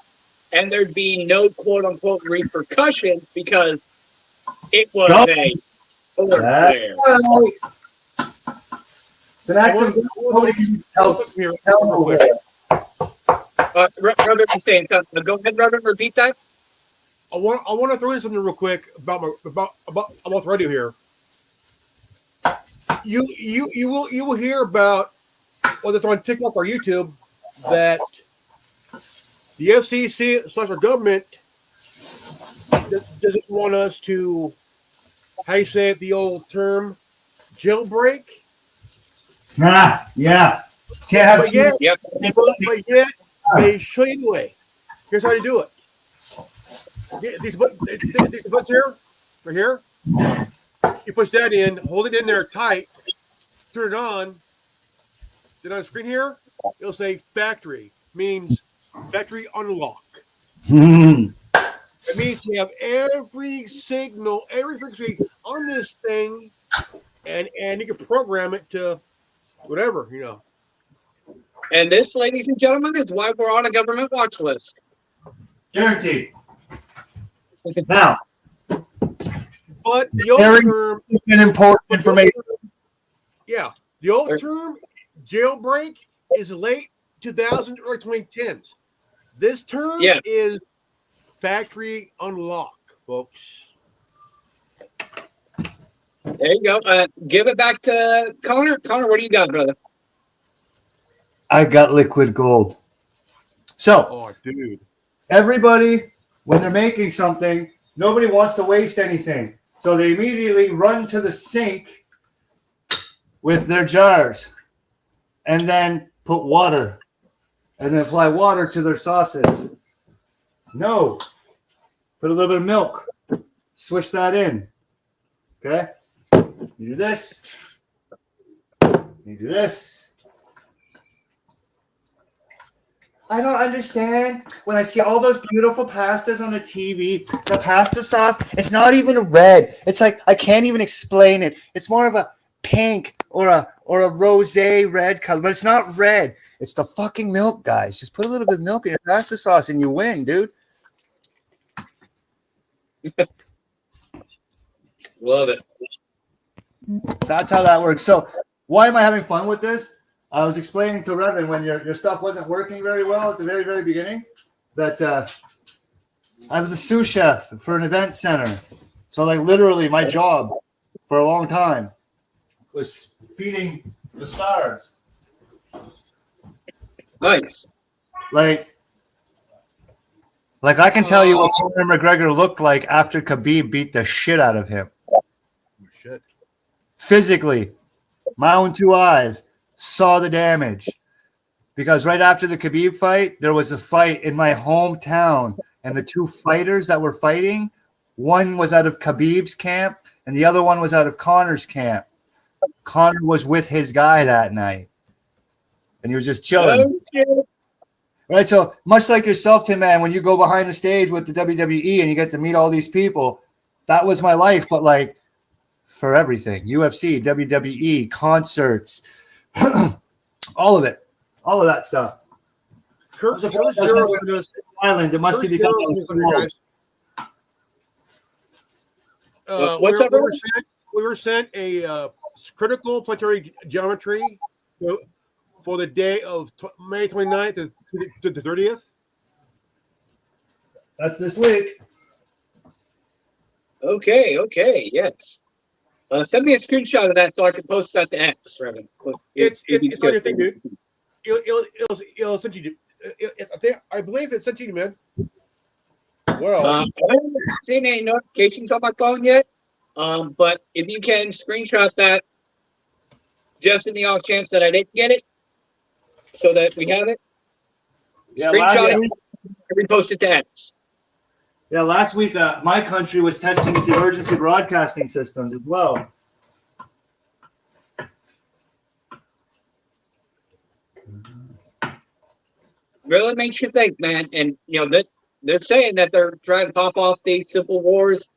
and there'd be no quote-unquote repercussions because it was a solar flare. So that's Reverend was saying something. Go ahead, Reverend, repeat that. I want to throw in something real quick about the radio here. You will hear about, whether it's on TikTok or YouTube, that the FCC / our government doesn't want us to, how you say it, the old term, jailbreak. Yeah. Can't have but yet they show you the way. Here's how you do it. These buttons here, right here. You push that in, hold it in there tight, turn it on. Then on the screen here, it'll say factory, means factory unlock. It means you have every signal, every frequency on this thing, and you can program it to whatever, And this, ladies and gentlemen, is why we're on a government watch list. Guaranteed. Now, but the old term, important information. Yeah, the old term jailbreak is late 2000s, early 2010s. This term is factory unlock, folks. There you go. Give it back to Connor. Connor, what do you got, brother? I got liquid gold. So, dude, everybody, when they're making something, nobody wants to waste anything. So they immediately run to the sink with their jars and then put water and then apply water to their sauces. No. Put a little bit of milk. Switch that in. Okay? You do this. You do this. I don't understand when I see all those beautiful pastas on the TV, the pasta sauce, it's not even red. It's like, I can't even explain it. It's more of a pink or a rosé red color, but it's not red. It's the fucking milk, guys. Just put a little bit of milk in your pasta sauce and you win, dude. Love it. That's how that works. So why am I having fun with this? I was explaining to Reverend when your stuff wasn't working very well at the very, very beginning that I was a sous chef for an event center. So like literally my job for a long time was feeding the stars. Nice. Like I can tell you what Conor McGregor looked like after Khabib beat the shit out of him. Shit. Physically, my own two eyes saw the damage. Because right after the Khabib fight, there was a fight in my hometown, and the two fighters that were fighting, one was out of Khabib's camp, and the other one was out of Conor's camp. Conor was with his guy that night, and he was just chilling. Right, so much like yourself, Tim, man, when you go behind the stage with the WWE and you get to meet all these people, that was my life, but like for everything, UFC, WWE, concerts, all of it, all of that stuff. Island, it must be because we were sent a critical planetary geometry for the day of May 29th to the 30th. That's this week. Okay, yes. Send me a screenshot of that so I can post that to X, Reverend. It's on your thing, dude. It'll send you. I believe it sent you, man. Well, I haven't seen any notifications on my phone yet. But if you can screenshot that, just in the off chance that I didn't get it, so that we have it, Yeah, screenshot it, repost it to X. Yeah, last week my country was testing its emergency broadcasting systems as well. Really makes you think, man. And they're saying that they're trying to pop off these civil wars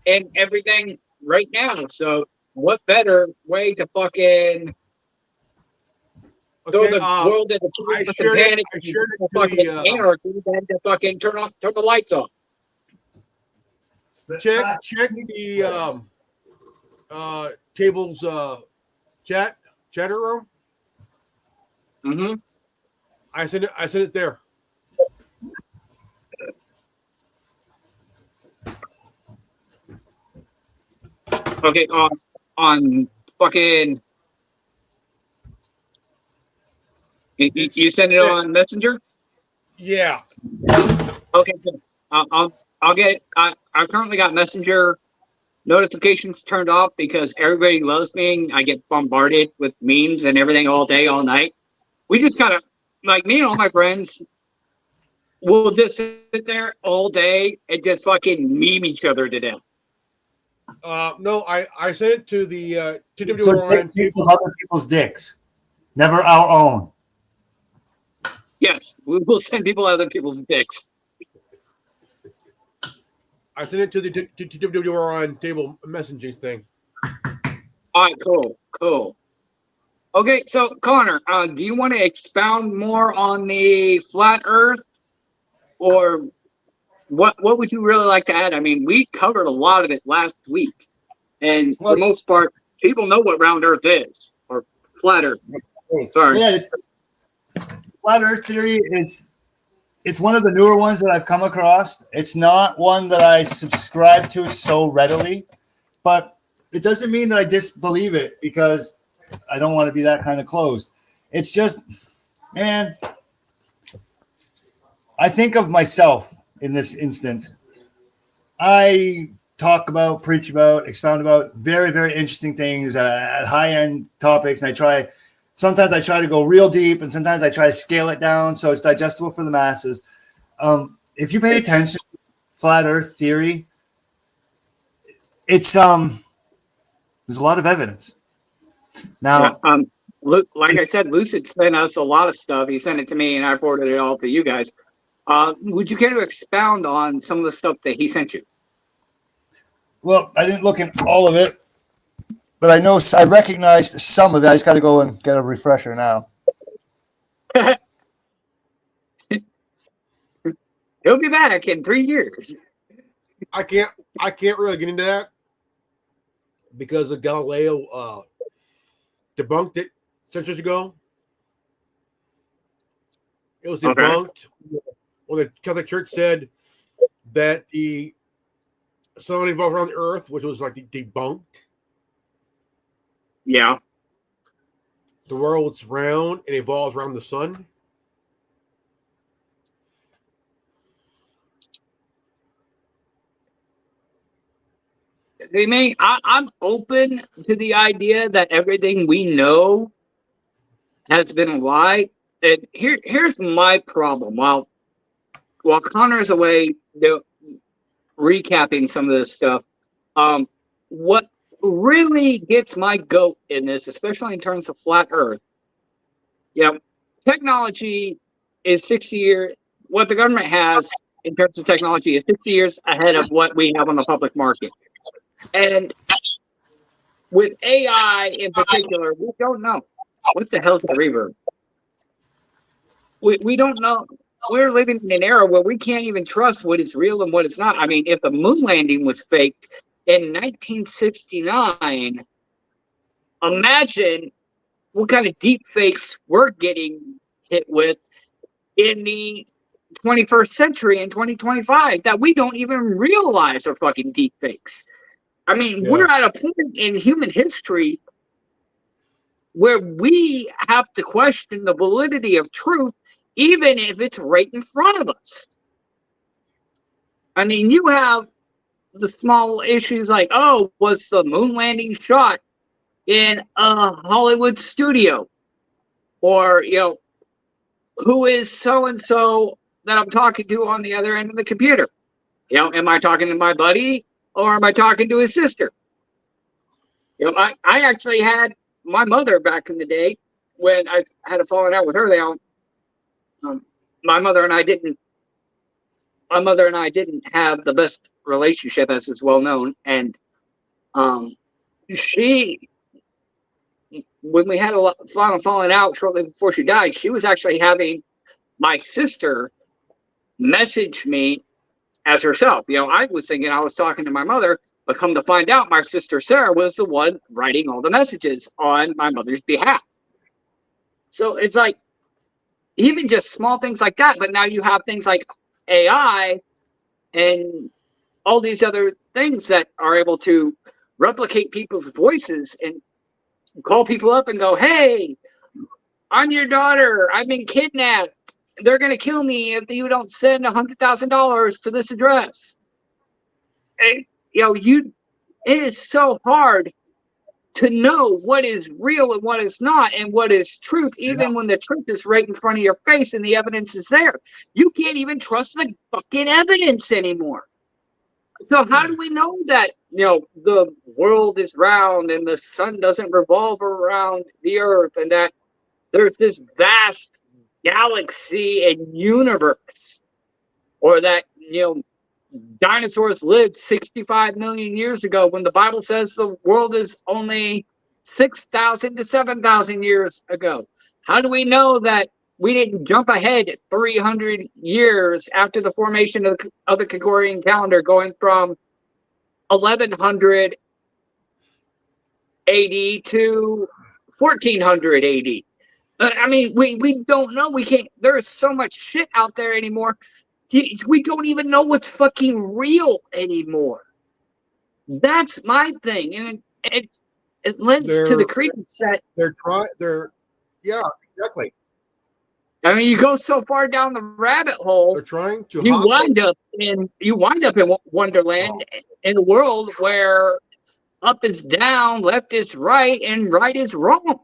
and everything right now. So what better way to fucking throw the world into chaos and panic and fucking anarchy than to fucking turn the lights off? Check the table's chatter room. Mm-hmm. I sent it there. Okay, on fucking. You send it on Messenger? Yeah. Okay, good. I'll get. I've currently got Messenger notifications turned off because everybody loves me. I get bombarded with memes and everything all day, all night. We just kind of like me and all my friends will just sit there all day and just fucking meme each other to death. No, I sent it to the So take pics of other people's dicks, never our own. Yes, we will send people other people's dicks. I sent it to the TWR table messaging thing. All right, cool. Okay, so Connor, do you want to expound more on the flat Earth, or what would you really like to add? I mean, we covered a lot of it last week, and for the most part, people know what round Earth is, or flat Earth. Sorry. Yeah, flat Earth theory it's one of the newer ones that I've come across. It's not one that I subscribe to so readily, but it doesn't mean that I disbelieve it because I don't want to be that kind of closed. It's just, man, I think of myself in this instance. I talk about, preach about, expound about very, very interesting things at high-end topics, and sometimes I try to go real deep, and sometimes I try to scale it down so it's digestible for the masses. If you pay attention to flat Earth theory, it's there's a lot of evidence. Now, like I said, Lucid sent us a lot of stuff. He sent it to me, and I forwarded it all to you guys. Would you care to expound on some of the stuff that he sent you? Well, I didn't look at all of it, but I know I recognized some of it. I just got to go and get a refresher now. He'll be back in 3 years. I can't really get into that because of Galileo debunked it centuries ago. It was debunked when the Catholic Church said that the sun evolved around the Earth, which was like debunked. Yeah. The world's round and evolves around the sun. I'm open to the idea that everything we know has been a lie. And here's my problem. While Connor's away recapping some of this stuff, what really gets my goat in this, especially in terms of flat Earth, technology is 60 years. What the government has in terms of technology is 60 years ahead of what we have on the public market. And with AI in particular, we don't know. What the hell's the reverb? We don't know. We're living in an era where we can't even trust what is real and what is not. I mean, if the moon landing was faked in 1969, imagine what kind of deep fakes we're getting hit with in the 21st century in 2025 that we don't even realize are fucking deep fakes. I mean, we're at a point in human history where we have to question the validity of truth, even if it's right in front of us. I mean, you have the small issues like, oh, was the moon landing shot in a Hollywood studio? Or, who is so-and-so that I'm talking to on the other end of the computer? Am I talking to my buddy or am I talking to his sister? I actually had my mother back in the day when I had a falling out with her. My mother and I didn't have the best relationship, as is well known. And she, when we had a final falling out shortly before she died, she was actually having my sister message me as herself. I was thinking I was talking to my mother, but come to find out, my sister Sarah was the one writing all the messages on my mother's behalf. So it's like, even just small things like that, but now you have things like AI and all these other things that are able to replicate people's voices and call people up and go, hey, I'm your daughter. I've been kidnapped. They're going to kill me if you don't send $100,000 to this address. And, it is so hard to know what is real and what is not and what is truth, even when the truth is right in front of your face and the evidence is there. You can't even trust the fucking evidence anymore. So how do we know that, the world is round and the sun doesn't revolve around the earth and that there's this vast galaxy and universe, or that, dinosaurs lived 65 million years ago when the Bible says the world is only 6,000 to 7,000 years ago? How do we know that we didn't jump ahead 300 years after the formation of the Gregorian calendar, going from 1100 AD to 1400 AD? I mean, we don't know. We can't. There is so much shit out there anymore. We don't even know what's fucking real anymore. That's my thing, and it lends to the credence that yeah, exactly. I mean, you go so far down the rabbit hole. They're trying to. You wind up in Wonderland, in a world where up is down, left is right, and right is wrong.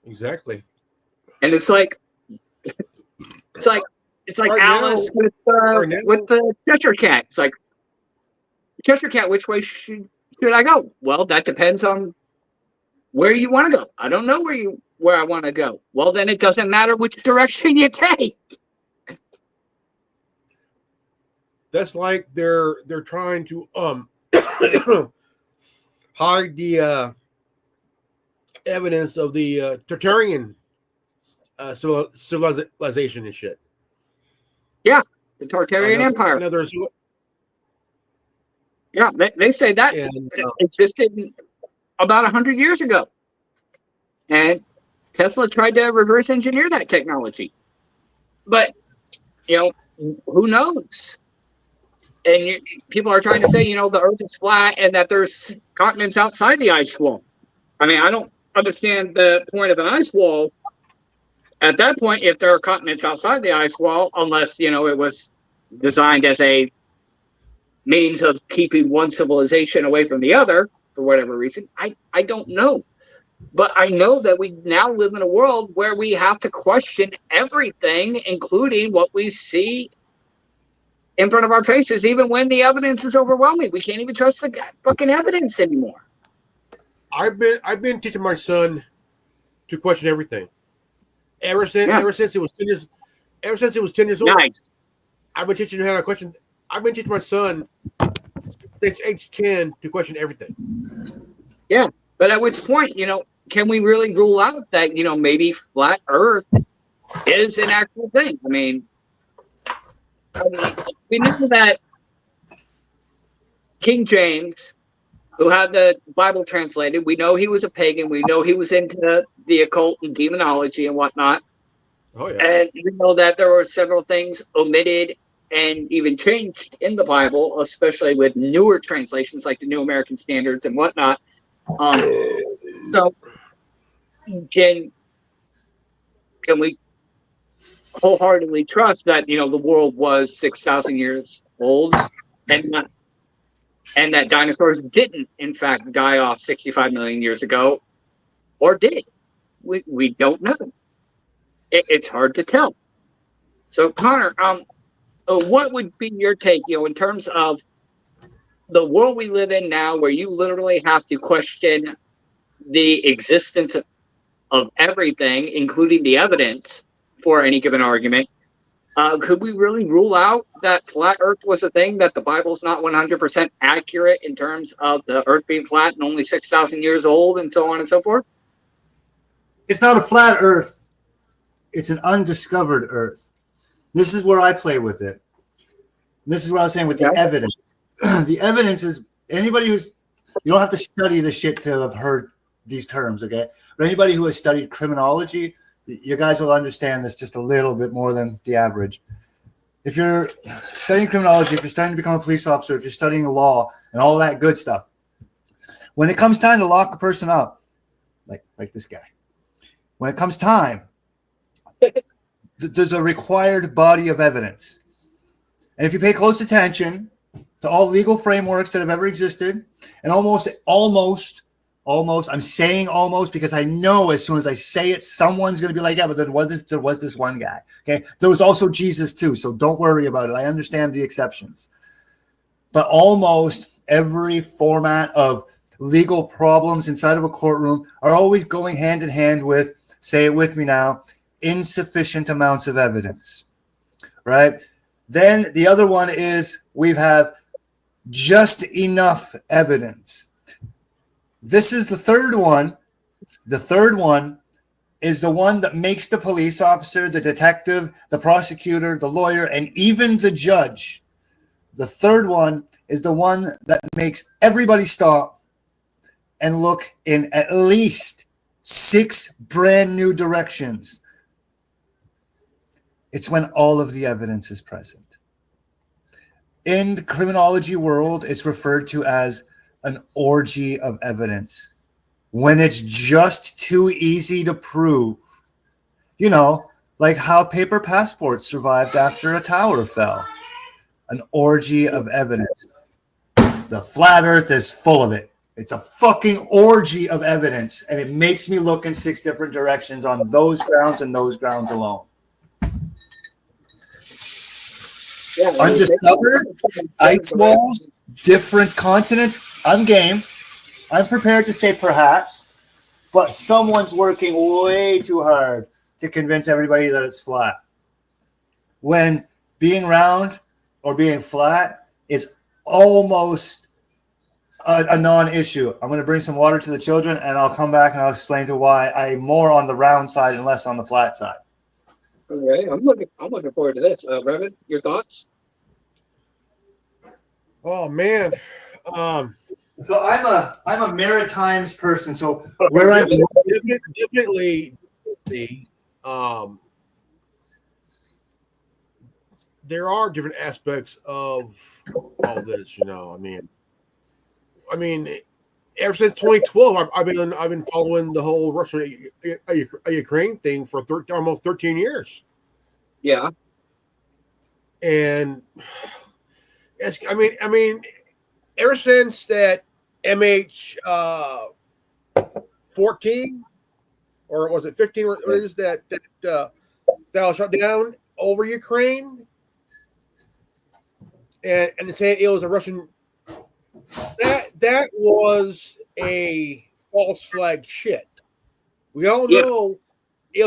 Exactly. And it's like right Alice now, with the Cheshire Cat. It's like, Cheshire Cat, which way should I go? Well, that depends on where you want to go. I don't know where I want to go. Well, then it doesn't matter which direction you take. That's like they're trying to hide the evidence of the Tartarian civilization and shit. Yeah, the Tartarian Empire. Yeah, they say that existed about 100 years ago. And Tesla tried to reverse engineer that technology. But, who knows? And people are trying to say, the Earth is flat and that there's continents outside the ice wall. I mean, I don't understand the point of an ice wall at that point if there are continents outside the ice wall, unless, it was designed as a means of keeping one civilization away from the other for whatever reason. I don't know. But I know that we now live in a world where we have to question everything, including what we see in front of our faces, even when the evidence is overwhelming. We can't even trust the fucking evidence anymore. I've been teaching my son to question everything. Ever since he was 10 years old. Nice. I've been teaching him how to question. I've been teaching my son since age 10 to question everything. Yeah, but at which point, can we really rule out that, maybe flat Earth is an actual thing? I mean, we know that King James, who had the Bible translated, we know he was a pagan. We know he was into the occult and demonology and whatnot. Oh, yeah. And we know that there were several things omitted and even changed in the Bible, especially with newer translations like the New American Standards and whatnot. So can we wholeheartedly trust that the world was 6,000 years old, and that dinosaurs didn't, in fact, die off 65 million years ago, or did. We don't know. It's hard to tell. So, Connor, what would be your take, in terms of the world we live in now, where you literally have to question the existence of everything, including the evidence for any given argument? Could we really rule out that flat Earth was a thing, that the Bible's not 100% accurate in terms of the Earth being flat and only 6,000 years old, and so on and so forth? It's not a flat Earth. It's an undiscovered Earth. This is where I play with it. This is what I was saying with the evidence. The evidence is anybody you don't have to study the shit to have heard these terms, okay? But anybody who has studied criminology, you guys will understand this just a little bit more than the average. If you're studying criminology, if you're starting to become a police officer, if you're studying law and all that good stuff, when it comes time to lock a person up, like this guy, when it comes time, there's a required body of evidence. And if you pay close attention to all legal frameworks that have ever existed, and almost, I'm saying almost because I know as soon as I say it, someone's going to be like, yeah, but there was this one guy. Okay. There was also Jesus too. So don't worry about it. I understand the exceptions. But almost every format of legal problems inside of a courtroom are always going hand in hand with, say it with me now, insufficient amounts of evidence, right? Then the other one is we have just enough evidence. This is the third one. The third one is the one that makes the police officer, the detective, the prosecutor, the lawyer, and even the judge. The third one is the one that makes everybody stop and look in at least 6 brand new directions. It's when all of the evidence is present. In the criminology world, it's referred to as an orgy of evidence. When it's just too easy to prove, like how paper passports survived after a tower fell. An orgy of evidence. The flat earth is full of it. It's a fucking orgy of evidence, and it makes me look in 6 different directions on those grounds and those grounds alone. Yeah, undiscovered, ice walls, different continents. I'm game. I'm prepared to say perhaps, but someone's working way too hard to convince everybody that it's flat. When being round or being flat is almost a non-issue. I'm going to bring some water to the children, and I'll come back and I'll explain to why I'm more on the round side and less on the flat side. Okay, I'm looking forward to this. Revan, your thoughts? Oh man. So I'm a Maritimes person. So where I'm definitely there are different aspects of all this, I mean, ever since 2012, I've been following the whole Russia Ukraine thing for almost 13 years. Yeah, and ever since that MH 14 or was it 15? What is that was shut down over Ukraine, and saying it was a Russian. That was a false flag shit. We all know it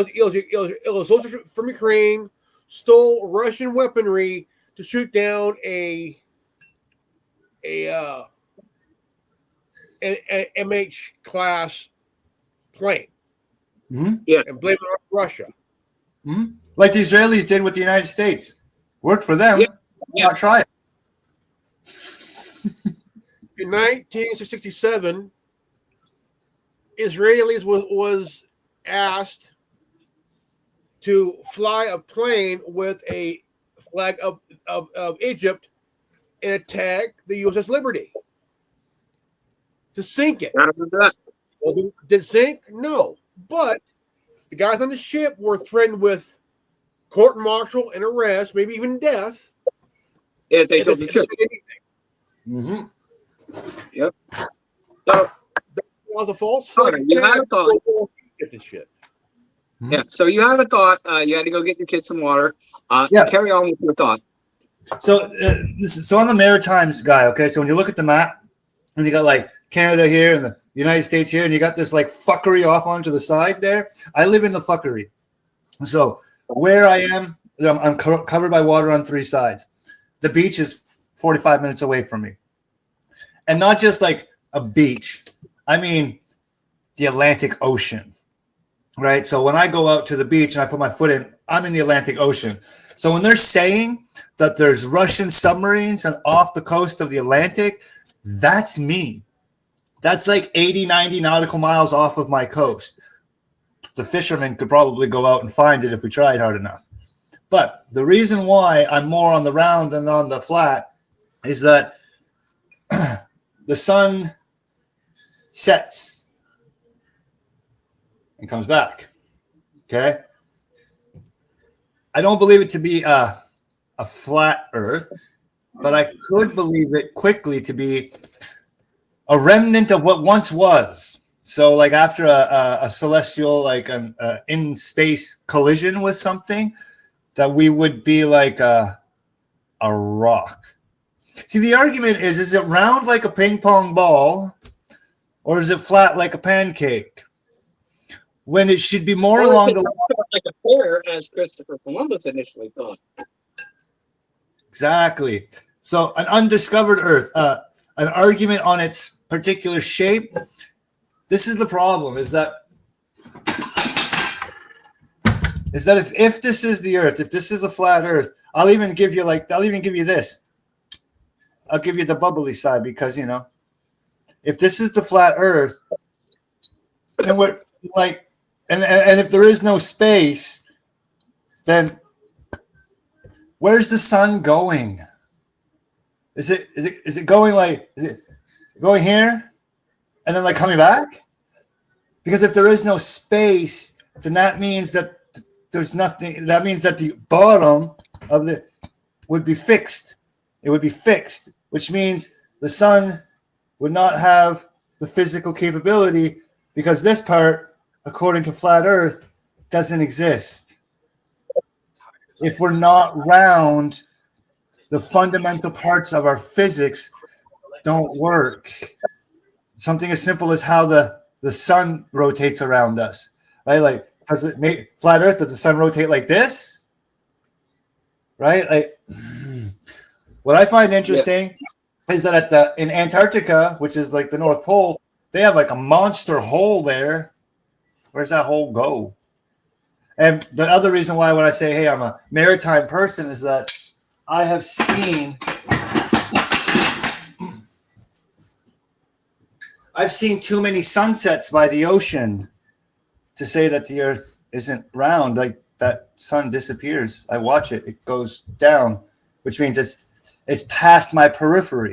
was soldiers from Ukraine stole Russian weaponry to shoot down a MH class plane. Mm-hmm. Yeah, and blame it on Russia. Mm-hmm. Like the Israelis did with the United States. Worked for them. Yeah. Not try it. In 1967, Israelis was asked to fly a plane with a flag of Egypt and attack the USS Liberty to sink it. Well, did it sink? No. But the guys on the ship were threatened with court martial and arrest, maybe even death. If they told the truth. Mm-hmm. Yep. So That was a false okay, you had a thought. Get this shit. Yeah. So you have a thought. You had to go get your kids some water. Yeah. Carry on with your thought. So, so I'm a Maritimes guy. Okay, so when you look at the map, and you got like Canada here and the United States here, and you got this like fuckery off onto the side there. I live in the fuckery. So where I am, I'm covered by water on 3 sides. The beach is 45 minutes away from me, and not just like a beach. I mean the Atlantic Ocean. Right. So when I go out to the beach and I put my foot in, I'm in the Atlantic Ocean. So when they're saying that there's Russian submarines and off the coast of the Atlantic, that's me. That's like 80, 90 nautical miles off of my coast. The fishermen could probably go out and find it if we tried hard enough. But the reason why I'm more on the round than on the flat is that the sun sets and comes back. Okay. I don't believe it to be a flat earth, but I could believe it quickly to be a remnant of what once was. So like after a celestial, like an in space collision with something, that we would be like a rock. See, the argument is it round like a ping pong ball or is it flat like a pancake? When it should be more along the like a pear, as Christopher Columbus initially thought. Exactly. So an undiscovered Earth, an argument on its particular shape. This is the problem: is that if this is the Earth, if this is a flat Earth, I'll even give you this. I'll give you the bubbly side because if this is the flat Earth, then we're like. And if there is no space, then where's the sun going? Is it going here and then like coming back? Because if there is no space, then that means that there's nothing. That means that the bottom of the would be fixed. It would be fixed, which means the sun would not have the physical capability because this part, according to flat Earth, doesn't exist. If we're not round, the fundamental parts of our physics don't work. Something as simple as how the sun rotates around us, right? Like, does it make flat Earth? Does the sun rotate like this? Right? Like, what I find interesting is that in Antarctica, which is like the North Pole, they have like a monster hole there. Where's that hole go? And the other reason why when I say, hey, I'm a maritime person is that I have seen too many sunsets by the ocean to say that the Earth isn't round. Like that sun disappears. I watch it. It goes down, which means it's past my periphery.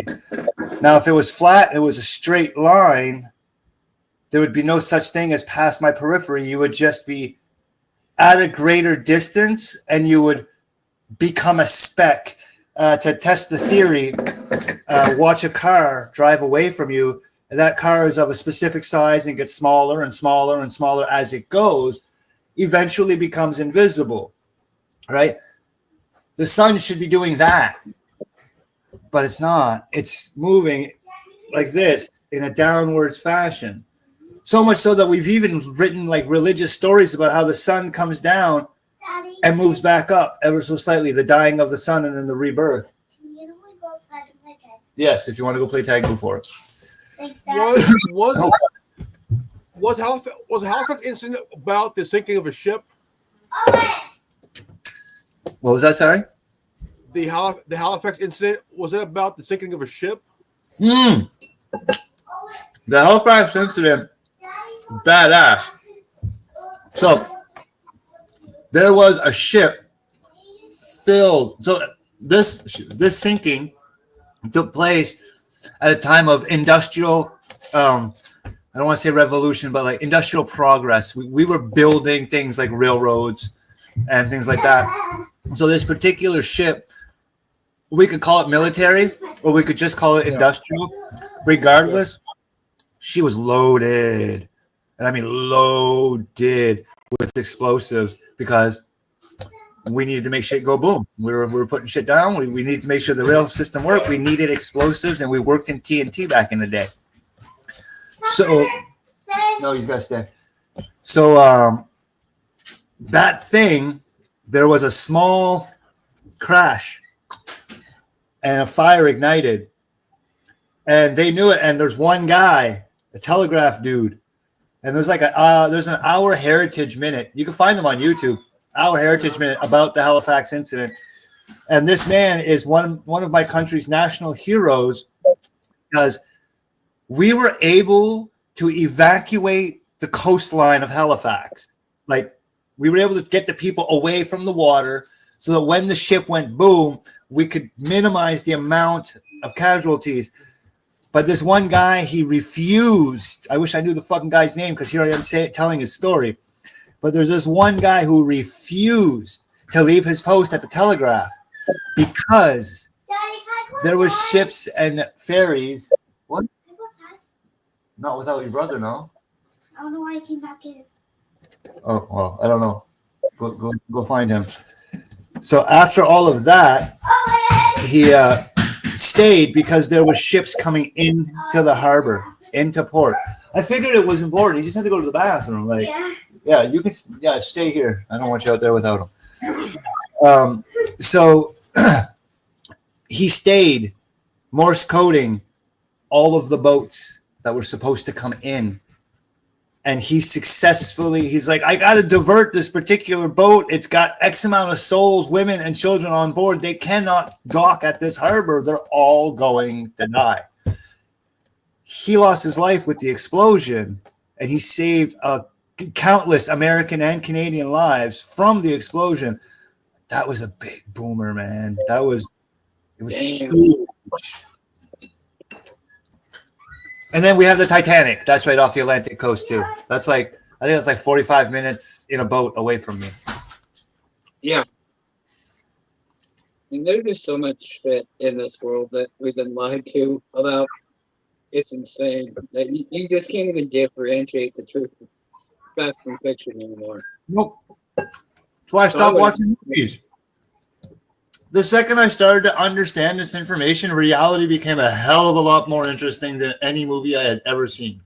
Now, if it was flat, it was a straight line, there would be no such thing as past my periphery. You would just be at a greater distance and you would become a speck. To test the theory, watch a car drive away from you, and that car is of a specific size and gets smaller and smaller and smaller as it goes, eventually becomes invisible, right? The sun should be doing that, but it's not. It's moving like this in a downwards fashion. So much so that we've even written like religious stories about how the sun comes down and moves back up ever so slightly, the dying of the sun and then the rebirth. Can you go outside and play tag? Yes, if you want to go play tag, go for it. Thanks, Dad. Was Halifax incident about the sinking of a ship? What was that, sorry? The Halifax incident, was it about the sinking of a ship? The Halifax incident, badass. So there was a ship filled. So this sinking took place at a time of industrial. I don't want to say revolution, but like industrial progress. We were building things like railroads. and things like that. So this particular ship, we could call it military or we could just call it industrial. Regardless, she was loaded. And I mean loaded with explosives because we needed to make shit go boom. We were putting shit down. We needed to make sure the rail system worked. We needed explosives, and we worked in TNT back in the day. So, no, you gotta stay. So, that thing, there was a small crash, and a fire ignited, and they knew it. And there's one guy, a telegraph dude, and there's like there's an Our Heritage Minute. You can find them on YouTube. Our Heritage Minute about the Halifax incident. And this man is one of my country's national heroes because we were able to evacuate the coastline of Halifax. Like, we were able to get the people away from the water so that when the ship went boom, we could minimize the amount of casualties. But this one guy, he refused. I wish I knew the fucking guy's name because here I am telling his story. But there's this one guy who refused to leave his post at the telegraph because there were ships and ferries. What? Not without your brother, no? I don't know why I came back in. Oh, well, I don't know. Go find him. So after all of that, he stayed because there were ships coming into the harbor, into port. I figured it was important. He just had to go to the bathroom. Like, yeah, you can. Yeah, stay here. I don't want you out there without him. So he stayed, Morse coding all of the boats that were supposed to come in. And he's like, I got to divert this particular boat. It's got X amount of souls, women and children on board. They cannot dock at this harbor. They're all going to die. He lost his life with the explosion, and he saved countless American and Canadian lives from the explosion. That was a big boomer, man. It was huge. And then we have the Titanic. That's right off the Atlantic coast too. I think that's like 45 minutes in a boat away from me. Yeah. And there's just so much shit in this world that we've been lied to about. It's insane that you just can't even differentiate the truth of fact from fiction anymore. Nope. That's why I stopped watching movies. The second I started to understand this information, reality became a hell of a lot more interesting than any movie I had ever seen.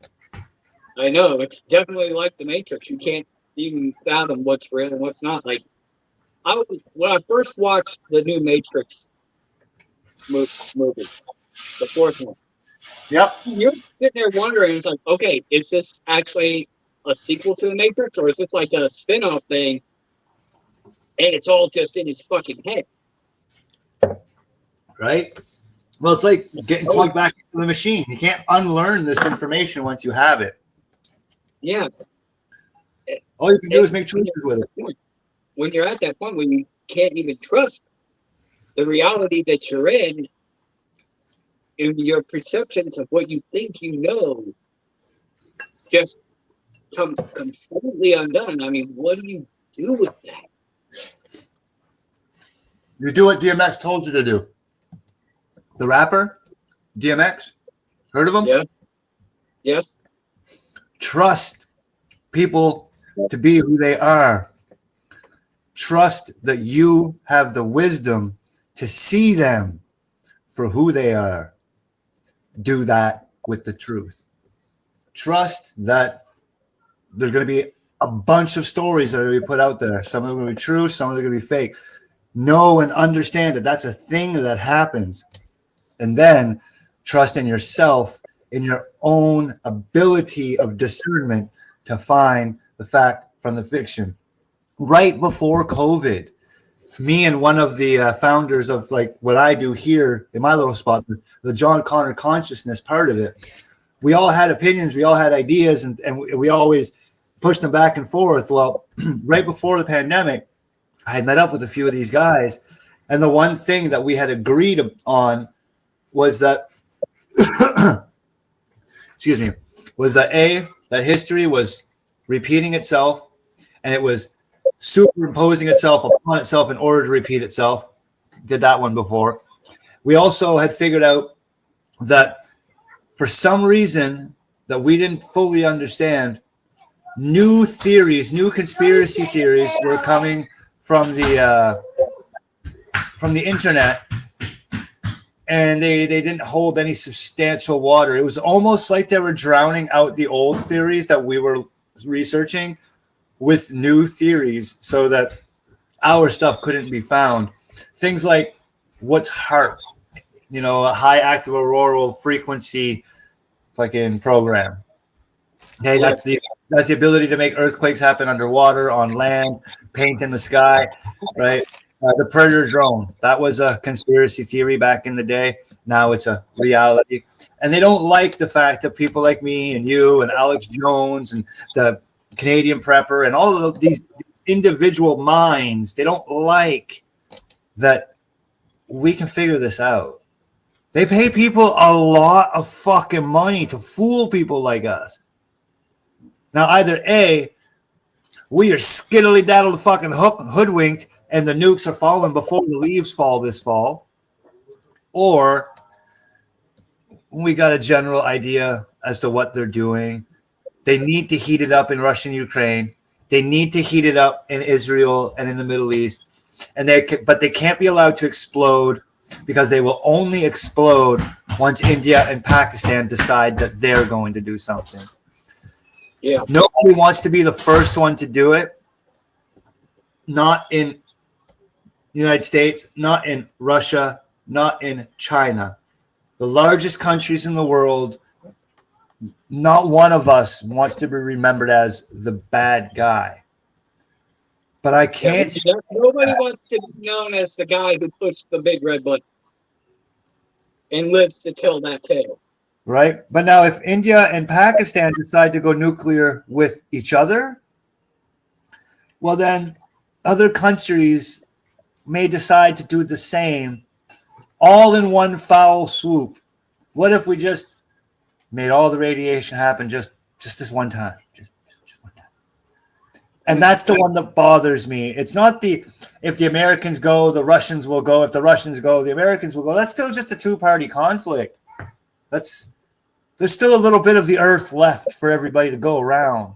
I know. It's definitely like The Matrix. You can't even fathom what's real and what's not. Like, when I first watched the new Matrix movie, the fourth one, yep, you're sitting there wondering, it's like, okay, is this actually a sequel to The Matrix, or is this like a spin-off thing, and it's all just in his fucking head? Right? Well, it's like getting plugged back into the machine. You can't unlearn this information once you have it. Yeah. All you can do is make choices with it. When you're at that point when you can't even trust the reality that you're in, and your perceptions of what you think you know just come completely undone. I mean, what do you do with that? You do what DMX told you to do. The rapper, DMX, heard of him? Yes. Yes. Trust people to be who they are. Trust that you have the wisdom to see them for who they are. Do that with the truth. Trust that there's going to be a bunch of stories that are going to be put out there. Some of them are going to be true, some of them are going to be fake. Know and understand that that's a thing that happens. And then trust in yourself, in your own ability of discernment to find the fact from the fiction. Right before COVID, me and one of the founders of like what I do here in my little spot, the John Connor consciousness part of it, we all had opinions, we all had ideas, and we always pushed them back and forth. Well, right before the pandemic, I had met up with a few of these guys, and the one thing that we had agreed on was that, that history was repeating itself, and it was superimposing itself upon itself in order to repeat itself. Did that one before. We also had figured out that for some reason that we didn't fully understand, new theories, new conspiracy theories were coming from the internet, and they didn't hold any substantial water. It was almost like they were drowning out the old theories that we were researching with new theories so that our stuff couldn't be found. Things like what's HAARP, a high active auroral frequency fucking program. Okay, that's the ability to make earthquakes happen underwater, on land, paint in the sky, right? The Predator drone, that was a conspiracy theory back in the day. Now it's a reality. And they don't like the fact that people like me and you and Alex Jones and the Canadian Prepper and all of these individual minds, they don't like that we can figure this out. They pay people a lot of fucking money to fool people like us. Now, either A, we are skiddly daddled fucking hoodwinked and the nukes are falling before the leaves fall this fall, or we got a general idea as to what they're doing. They need to heat it up in Russia and Ukraine. They need to heat it up in Israel and in the Middle East. But they can't be allowed to explode, because they will only explode once India and Pakistan decide that they're going to do something. Yeah. Nobody wants to be the first one to do it. Not in the United States, not in Russia, not in China. The largest countries in the world, not one of us wants to be remembered as the bad guy. But I can't. Nobody wants to be known as the guy who pushed the big red button and lives to tell that tale. Right? But now if India and Pakistan decide to go nuclear with each other, well, then other countries may decide to do the same, all in one foul swoop. What if we just made all the radiation happen just this one time? Just one time. And that's the one that bothers me. It's not if the Americans go, the Russians will go. If the Russians go, the Americans will go. That's still just a two-party conflict. There's still a little bit of the earth left for everybody to go around.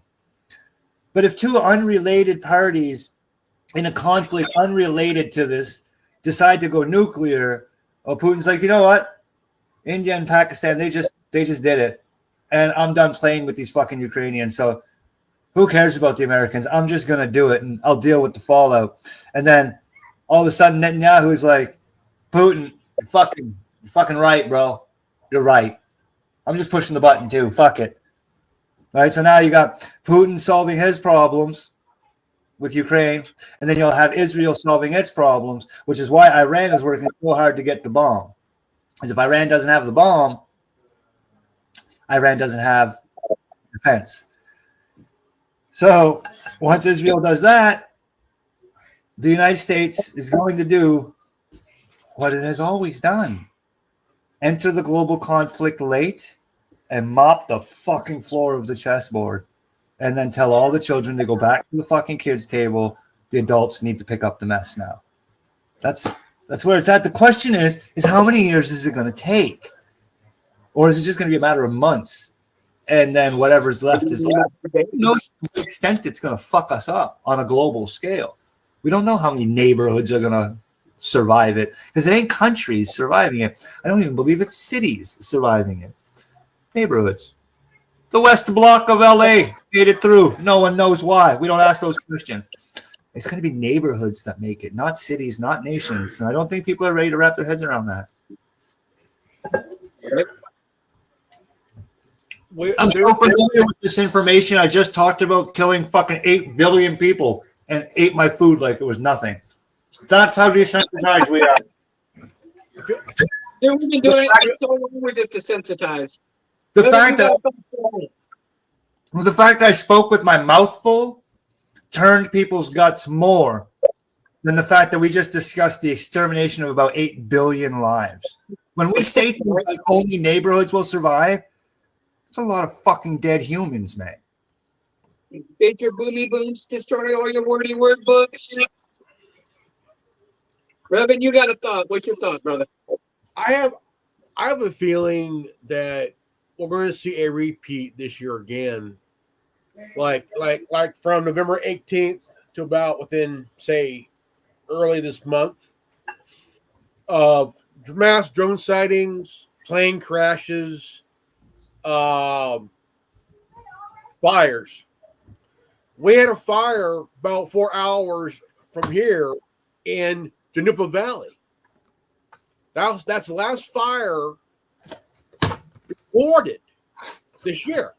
But if two unrelated parties in a conflict unrelated to this decide to go nuclear, Putin's like, you know what? India and Pakistan, they just did it. And I'm done playing with these fucking Ukrainians. So who cares about the Americans? I'm just going to do it, and I'll deal with the fallout. And then all of a sudden Netanyahu's like, Putin, you're fucking right, bro. You're right. I'm just pushing the button too. Fuck it. All right. So now you got Putin solving his problems with Ukraine, and then you'll have Israel solving its problems, which is why Iran is working so hard to get the bomb. Because if Iran doesn't have the bomb, Iran doesn't have defense. So once Israel does that, the United States is going to do what it has always done. Enter the global conflict late and mop the fucking floor of the chessboard, and then tell all the children to go back to the fucking kids' table. The adults need to pick up the mess now. That's where it's at. The question is how many years is it going to take? Or is it just going to be a matter of months? And then whatever's left is left. We don't know to what extent it's going to fuck us up on a global scale. We don't know how many neighborhoods are going to survive it, because it ain't countries surviving it. I don't even believe it's cities surviving it. Neighborhoods. The West Block of LA made it through. No one knows why. We don't ask those questions. It's going to be neighborhoods that make it, not cities, not nations. And I don't think people are ready to wrap their heads around that. I'm so familiar with this information. I just talked about killing fucking 8 billion people and ate my food like it was nothing. That's how desensitized we are. We've been doing it so long, we're just desensitized. The fact that I spoke with my mouth full turned people's guts more than the fact that we just discussed the extermination of about 8 billion lives. When we say things like only neighborhoods will survive, it's a lot of fucking dead humans, man. Did your boomy booms destroy all your wordy word books? Revan, you got a thought. What's your thought, brother? I have a feeling that we're going to see a repeat this year again, like from November 18th to about within, say, early this month, of mass drone sightings, plane crashes, fires. We had a fire about 4 hours from here in Dinupa Valley. That's the last fire reported this year.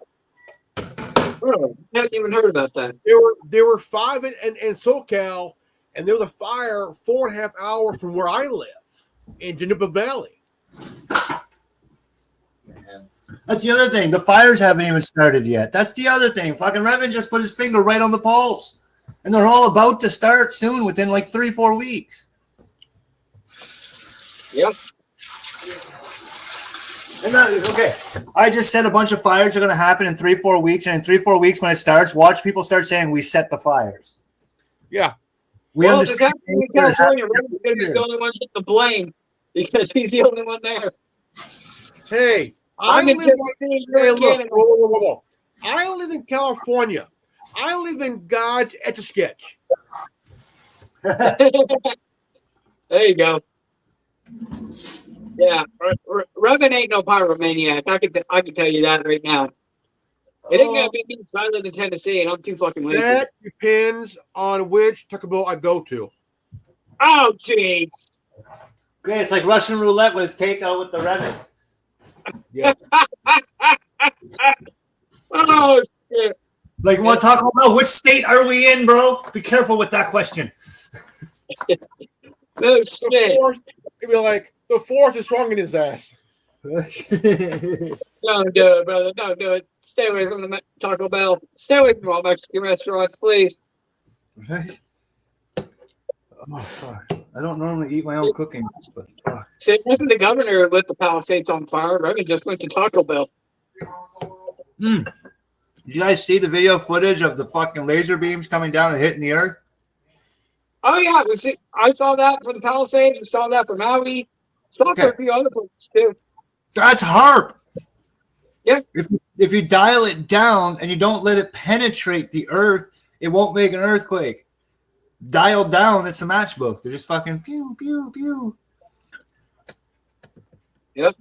Oh, I haven't even heard about that. There were five in SoCal, and there was a fire 4.5 hours from where I live in Dinupa Valley. That's the other thing. The fires haven't even started yet. That's the other thing. Fucking Revan just put his finger right on the pulse. And they're all about to start soon within like 3-4 weeks. Yep. And okay. I just said a bunch of fires are going to happen in 3-4 weeks. And in 3-4 weeks when it starts, watch people start saying we set the fires. Yeah. We Well, understand. in California, Revan's going to be the only one to blame because he's the only one there. Hey, I live in California. I live in God's Etch-a-Sketch. There you go. Yeah, Revan ain't no pyromaniac. I can tell you that right now. It ain't gonna be me because I live in Tennessee and I'm too fucking lazy. That depends on which Taco Bell I go to. Oh, jeez. Okay, it's like Russian roulette when it's takeout with the Revan. Yeah. Oh, shit. Like, you want to talk about which state are we in, bro? Be careful with that question. No shit. It'd be like, the force is strong in his ass. Don't do it, brother. Don't do it. Stay away from the Taco Bell. Stay away from all Mexican restaurants, please. Right? Oh, fuck. I don't normally eat my own cooking, but fuck. See, it wasn't the governor who lit the Palisades on fire. Revan just went to Taco Bell. Did you guys see the video footage of the fucking laser beams coming down and hitting the earth? Oh, yeah. I saw that for the Palisades. We saw that for Maui. Saw it for a few other places, too. That's HARP. Yeah. If you dial it down and you don't let it penetrate the earth, it won't make an earthquake. Dialed down, it's a matchbook. They're just fucking pew, pew, pew. Yep.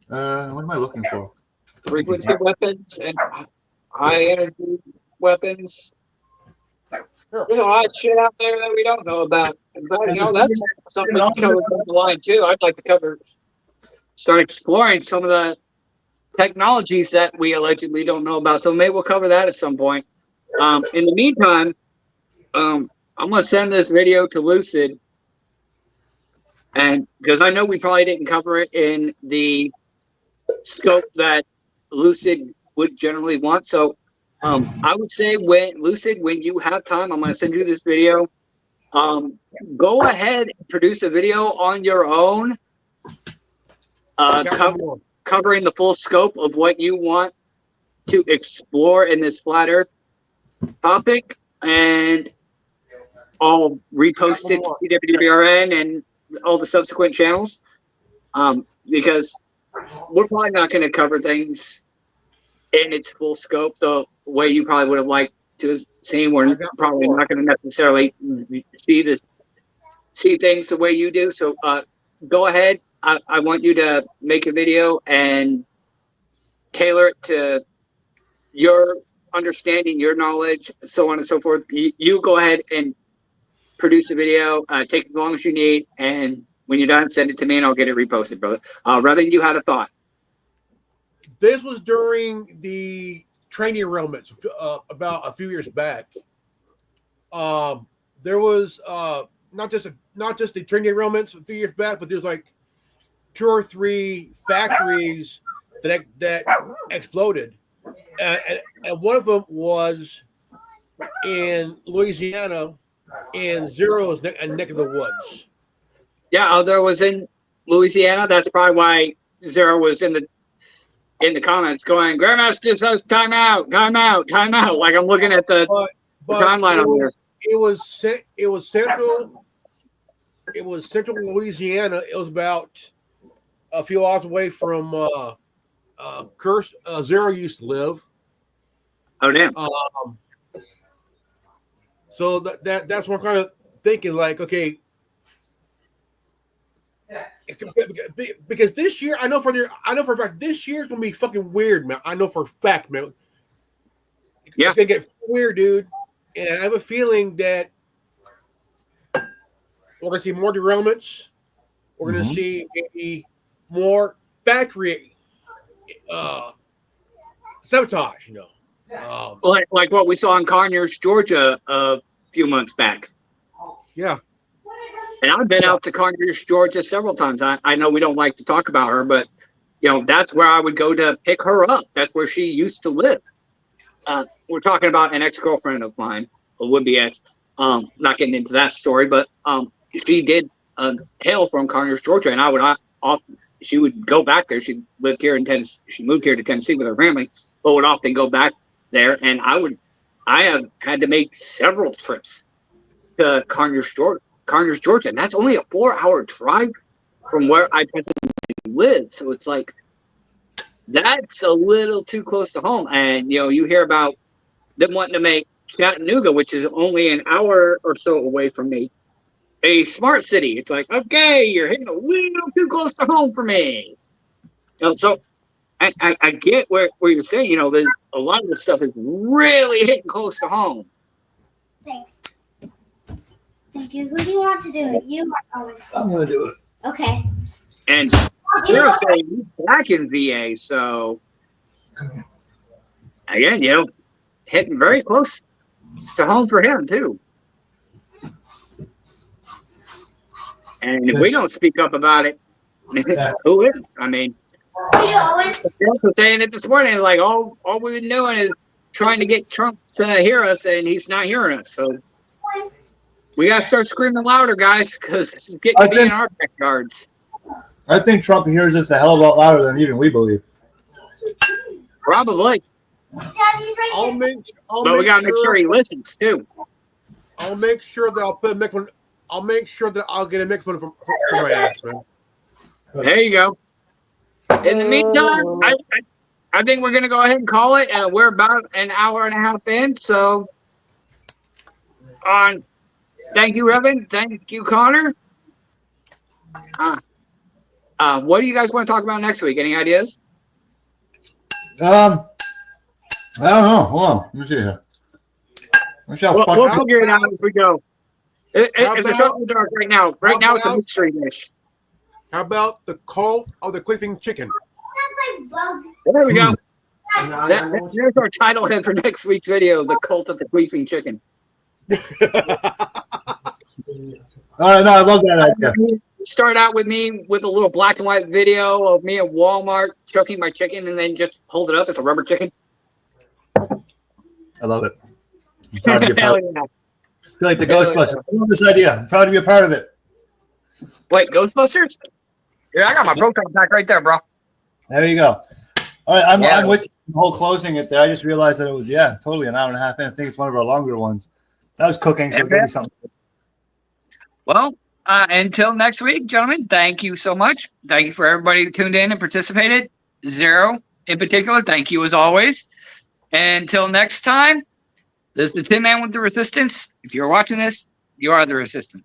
What am I looking for? Frequency weapons and high energy weapons. There's a lot of shit out there that we don't know about. And, that's something we can cover down the line, too. I'd like to start exploring some of the technologies that we allegedly don't know about. So maybe we'll cover that at some point. In the meantime, I'm going to send this video to Lucid. And because I know we probably didn't cover it in the scope that Lucid would generally want. So I would say when you have time, I'm going to send you this video. Go ahead and produce a video on your own, covering the full scope of what you want to explore in this flat Earth topic, and I'll repost it to CWRN and all the subsequent channels, because we're probably not going to cover things in its full scope the way you probably would have liked to see. We're probably not going to necessarily see things the way you do. So go ahead. I want you to make a video and tailor it to your understanding, your knowledge, so on and so forth. You go ahead and produce a video. Take as long as you need, and when you're done, send it to me, and I'll get it reposted, brother. Revan, you had a thought. This was during the training enrollments about a few years back. There was not just the training enrollments a few years back, but there's like 2 or 3 factories that exploded, and one of them was in Louisiana, in Zero's neck of the woods. Yeah, there was in Louisiana. That's probably why Zero was in the in the comments going, Grandmaster says time out, time out, time out. Like I'm looking at the timeline on there. It was central Louisiana. It was about a few hours away from Zero used to live. Oh damn. So that's what I'm kind of thinking. Like, okay, because this year I know for a fact this year's gonna be fucking weird, man. I know for a fact, man. Yeah, it's gonna get weird, dude. And I have a feeling that we're gonna see more derailments. We're gonna see maybe more factory sabotage. You know, like what we saw in Conyers, Georgia, a few months back. Yeah. And I've been out to Conyers, Georgia several times. I know we don't like to talk about her, but you know that's where I would go to pick her up. That's where she used to live. We're talking about an ex-girlfriend of mine, a would-be ex. Not getting into that story, but she did hail from Conyers, Georgia, and I would often. She would go back there. She lived here in Tennessee. She moved here to Tennessee with her family, but would often go back there. And I have had to make several trips to Conyers, Georgia, and that's only a 4-hour drive from where I presently live. So it's like that's a little too close to home. And you know, you hear about them wanting to make Chattanooga, which is only an hour or so away from me, a smart city. It's like, okay, you're hitting a little too close to home for me. So I get where you're saying, you know, there's a lot of this stuff is really hitting close to home. Thanks. Thank you. Who do you want to do it? You are always. I'm gonna do it. Okay. And you're saying he's back in VA, so again, you know, hitting very close to home for him too. And if we don't speak up about it, who is? I mean, was saying it this morning. Like all we've been doing is trying to get Trump to hear us, and he's not hearing us. So we gotta start screaming louder, guys, because this is getting to be in our backyards. I think Trump hears us a hell of a lot louder than even we believe. Probably. But we gotta make sure he listens too. I'll make sure that I'll put a microphone. I'll make sure that I'll get a microphone from my ass, man. There you go. In the meantime, I think we're gonna go ahead and call it. We're about an hour and a half in, so thank you, Reverend. Thank you, Connor. What do you guys want to talk about next week? Any ideas? I don't know. Hold on. Let me see here. We'll figure it out as we go. It's a shot in the dark right now. Right now, it's a mystery dish. How about the cult of the queefing chicken? There we go. There's our title head for next week's video: the cult of the queefing chicken. All right, no, I love that idea. Start out with me with a little black and white video of me at Walmart choking my chicken, and then just hold it up as a rubber chicken. I love it. I'm proud to be a part of it. I feel like the Ghostbusters. I love this idea. I'm proud to be a part of it. Wait, Ghostbusters? Yeah, I got my proton pack right there, bro. There you go. All right, I'm with you the whole closing it there. I just realized that it was, totally an hour and a half in. I think it's one of our longer ones. That was cooking, so it gave me something. Well, until next week, gentlemen, thank you so much. Thank you for everybody who tuned in and participated. Zero in particular, thank you as always. And until next time, this is the Tin Man with the Resistance. If you're watching this, you are the Resistance.